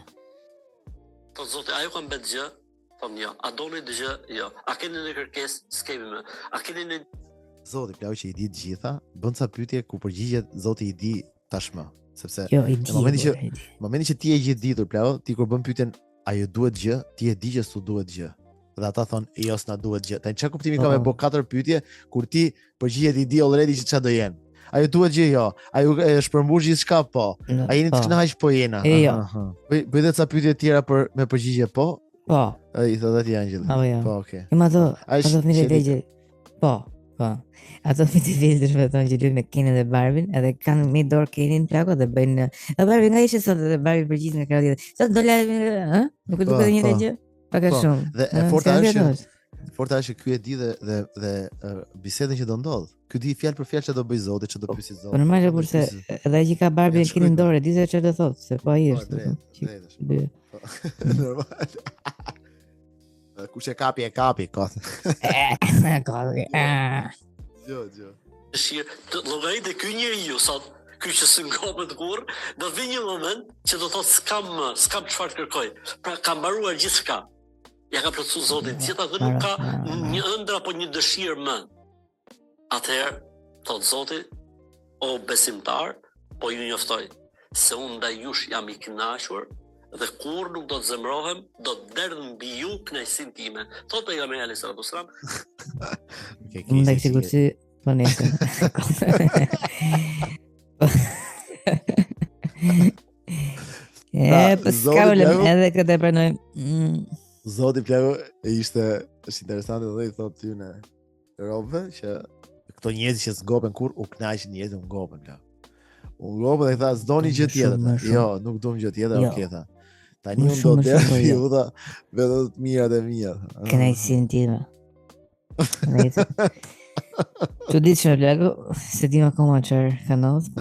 Po Zoti, ajo ka mbet gjë? Thonë jo. A doni dëgjë? Jo. A keni në kërkesë? S'kemi më. A keni në Zoti plako që i di të gjitha, bën ca pyetje ku përgjigjet Zoti i di tashmë, sepse në momentin që ti e gjithë ditur plako, ti kur bën pyetjen a ju duhet gjë, ti e di që s'u duhet gjë. Dhe ata thonë jo s'na duhet gjë. Tani çka kuptimi ka me bë 4 pyetje kur ti përgjigjet i di already që ç'a do jenë. A ju duhet gjë jo? A ju shpërmbush gjithçka po? A jeni të kënaqur po jena? Bëj edhe ca pyetje tjera me përgjigje po? Po. Ai thotë ti Angel. Po, okay. Ato fëmijë legje. Po. Ato fëmijë filtër vetëm që luajnë me Kenin dhe Barbin, edhe kanë me dorë Kenin plako dhe bëjnë. Dhe Barbie nga ishte sot dhe Barbie përgjigj nga krau tjetër. Sot do la, ë? Nuk e duket njëjtë gjë? Pak a shumë. Dhe forta është ky e di dhe bisedën që do ndodh. Ky di fjalë për fjalë çfarë do bëj Zoti, çfarë do pyesë Zoti. Po normal është kurse edhe ai që ka Barbie Kenin dorë, di se çfarë do thotë, se po ai është. Normal. Kush e kapi, kot. Kapi. Jo. Dëshirë, llogaritë ky njeriu sot, ky që s'ngopet kurrë, do vi një moment që do thotë s'kam çfarë kërkoj. Pra ka mbaruar gjithçka. Ja ka plotësuar Zoti gjithë atë, nuk ka një ëndër apo një dëshirë më. Atëherë, thot Zoti, o besimtar, po ju njoftoj se unë ndaj jush jam i kënaqur dhe kur nuk do të zemrohem, do të derdh mbi ju kënaqësinë time. Thot pejgamberi alayhis salam. Unë ndaj sigurësi po nesër. Pëskavlem edhe këtë e pranoj. Zoti plako është interesante dhe i thot ty në robëve që këto njerëz që s'gopen kur u kënaqin njerëz u ngopen plako. U ngopen dhe tha s'doni gjë tjetër. Jo, nuk duam gjë tjetër, okay tha. Tani unë do të ju dha vetëm të mirat e mia. Kënaqësinë time. Tu ditë që plako, se dim akoma çfarë ka ndodhur,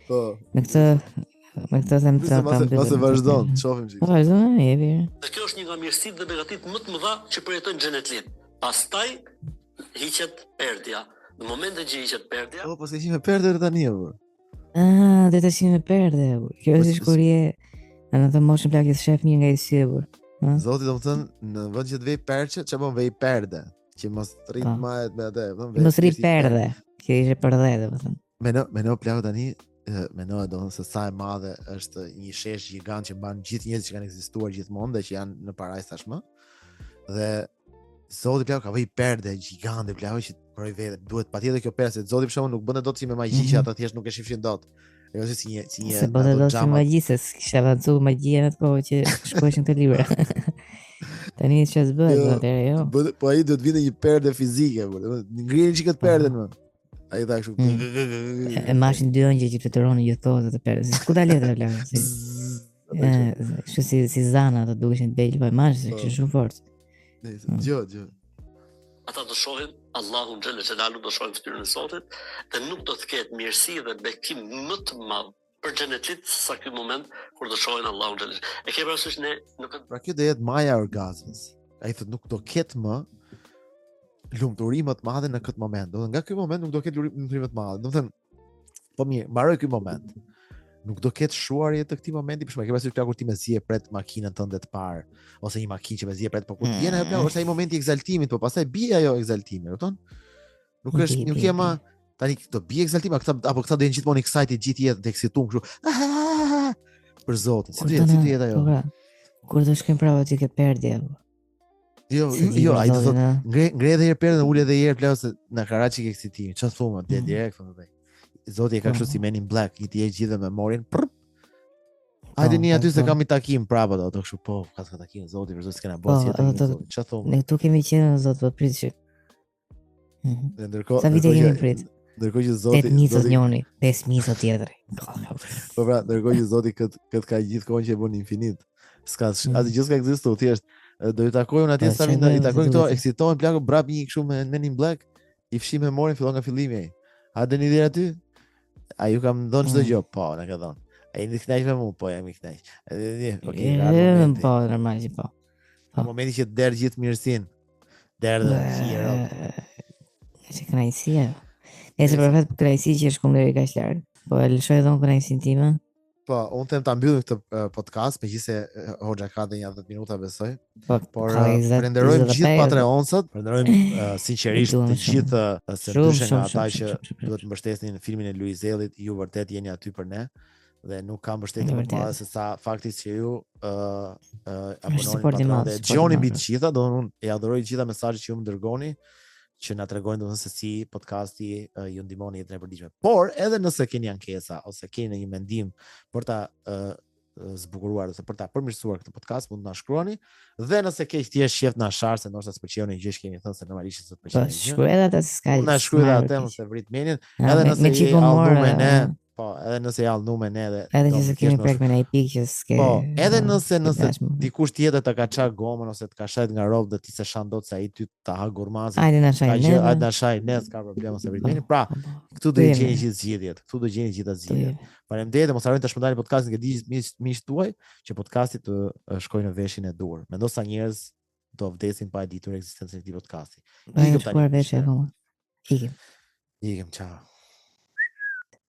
po. Me këtë them të Mos e vazhdon, shohim çik. Vazhdon, jepi. Dhe kjo është një nga mirësitë dhe begatitë më të mëdha që përjetojnë xhenetlit. Pastaj hiqet perdja. Në momentin që hiqet perdja, po s'e hiqim me perdë tani apo? Do të hiqim me perdë. Kjo është shkurie. Në të moshën plakë shef një nga i sipër. Zoti domethënë në vend që të vej perçe, çfarë bën vej perdë, që mos rrit majet me atë, mos rrit perdë, që ishte perdë domethënë. Meno plakë tani mendoj domethënë se sa e madhe është një shesh gigant që mban gjithë njerëzit që kanë ekzistuar gjithmonë dhe që janë në parajs tashmë. Dhe Zoti plako ka vëj perde gjigante plako që për vetë duhet patjetër kjo perde, Zoti për shkakun nuk bën dot si me magji që ata thjesht nuk e shifshin dot. Jo si një se bën dot si magji se kishte avancuar magjia në atë kohë që shkruajnë të libra. Tani ç'ës bëhet atëherë jo. Po ai do të vinte një perde fizike, ngrihen çika të perden më. Ai tha kështu. E mashin dy ëngjë që fluturonin gjithë kohën të perdës. Ku dalë atë plako? Kështu si zana ato duheshin të bëjë po mash, kështu shumë fort. Jo. Ata do shohin Allahun xhel xhelalu, do shohin fytyrën e Zotit dhe nuk do të ketë mirësi dhe bekim më të madh për xhenetlit sa ky moment kur do shohin Allahun xhel. E ke parasysh ne nuk pra kjo do jetë maja orgazmës. Ai thotë nuk do ketë më lumturi më të madhe në këtë moment. Do nga ky moment nuk do ketë lumturi më të madhe. Do të thënë po mirë, mbaroj ky moment. Nuk do ketë shuarje të këtij momenti, për shkak ke parasysh kur ti me zi e pret makinën tënde të parë ose një makinë që me zi e pret, po kur vjen ajo plako është ai momenti i egzaltimit, po pastaj bie ajo egzaltimi, e kupton? Nuk është nuk jema tani do bie egzaltimi, apo këta do jenë gjithmonë excited gjithë jetën, të eksituar kështu. Për Zotin, si do jetë ajo? Kur do shkojmë prapë aty ke perdje apo? Jo, ai do thotë ngre edhe herë perdën, ul edhe herë plako se na karaçi ke eksitimi. Çfarë thua, direkt thonë. Zoti e ka kështu si Men in Black, i tje gjithë me memorin. Hajde një aty se kam i takim prapë ato kështu, po, ka takim Zoti, për Zoti s'kena bërë si takim. Çfarë thon? Ne këtu kemi qenë Zot po prit që. Ndërkohë, sa vite kemi prit? Ndërkohë që Zoti 8 njëri, 5 tjetër. Po pra, ndërkohë që Zoti kët ka gjithkohën që e bën infinit. S'ka asgjë s'ka ekzistuar, thjesht Do i takoj unë atje Po, sa çfarë i bëjmë, takoj se këto, duhet. eksitohen plaku brap një kështu me Men in Black, i fshi memorin fillon nga fillimi ai. A dëni deri aty? A ju kam dhënë çdo gjë? Po, na ka dhënë. A jeni të kënaq me mua? Po, jam i kënaq. Okej, ka momenti. Po, normal që po. Ka momenti që derë gjithë mirësinë. Derë dhe hero. Që kënaqësia. Nëse për vetë kënaqësi që shkon deri kaq larg, po e lëshoj dhon kënaqësinë time. Po, unë them ta mbyllim këtë podcast, megjithëse Hoxha ka dhe një 10 minuta besoj. Por falenderojmë gjithë Patreonsët, falenderojmë sinqerisht të gjithë se ndryshe nga ata që duhet të mbështesnin filmin e Luizellit, ju vërtet jeni aty për ne dhe nuk kam mbështetje më të madhe se sa fakti që ju abononi Patreon dhe dëgjoni mbi të gjitha, do unë e adhuroj të gjitha mesazhet që ju më dërgoni, që na tregojnë domethënë se si podcasti ju ndihmon në jetën e përditshme. Por edhe nëse keni ankesa ose keni një mendim për ta zbukuruar ose për ta përmirësuar këtë podcast, mund të na shkruani dhe nëse ke thjesht qejf na shar se ndoshta s'pëlqen një gjë që kemi thënë se normalisht s'u pëlqen. Po, shkruaj atë se ska. Na shkruaj atë mos e vrit menin, edhe nëse je allnu me ne, po, edhe nëse je allnu me ne dhe edhe nëse kemi prek me një pikë që s'ke. Po, edhe nëse dikush tjetër të ka ça gomën ose të ka shajt nga rrobat dhe ti se shan dot se ai ty ta ha gurmazin. Hajde na shaj ne. Hajde na shaj ne, s'ka problem ose vrit menin. Pra, këtu do të gjeni gjithë zgjedhjet. Këtu do gjeni gjithë zgjedhjet. Faleminderit, mos harroni të shpërndani podcastin që miqtë tuaj, që podcasti të shkojë në veshin e dur. Mendo sa njerëz do vdesin pa e ditur ekzistencën e këtij podcasti. Ikim tani. Ikim. Ikim, ciao.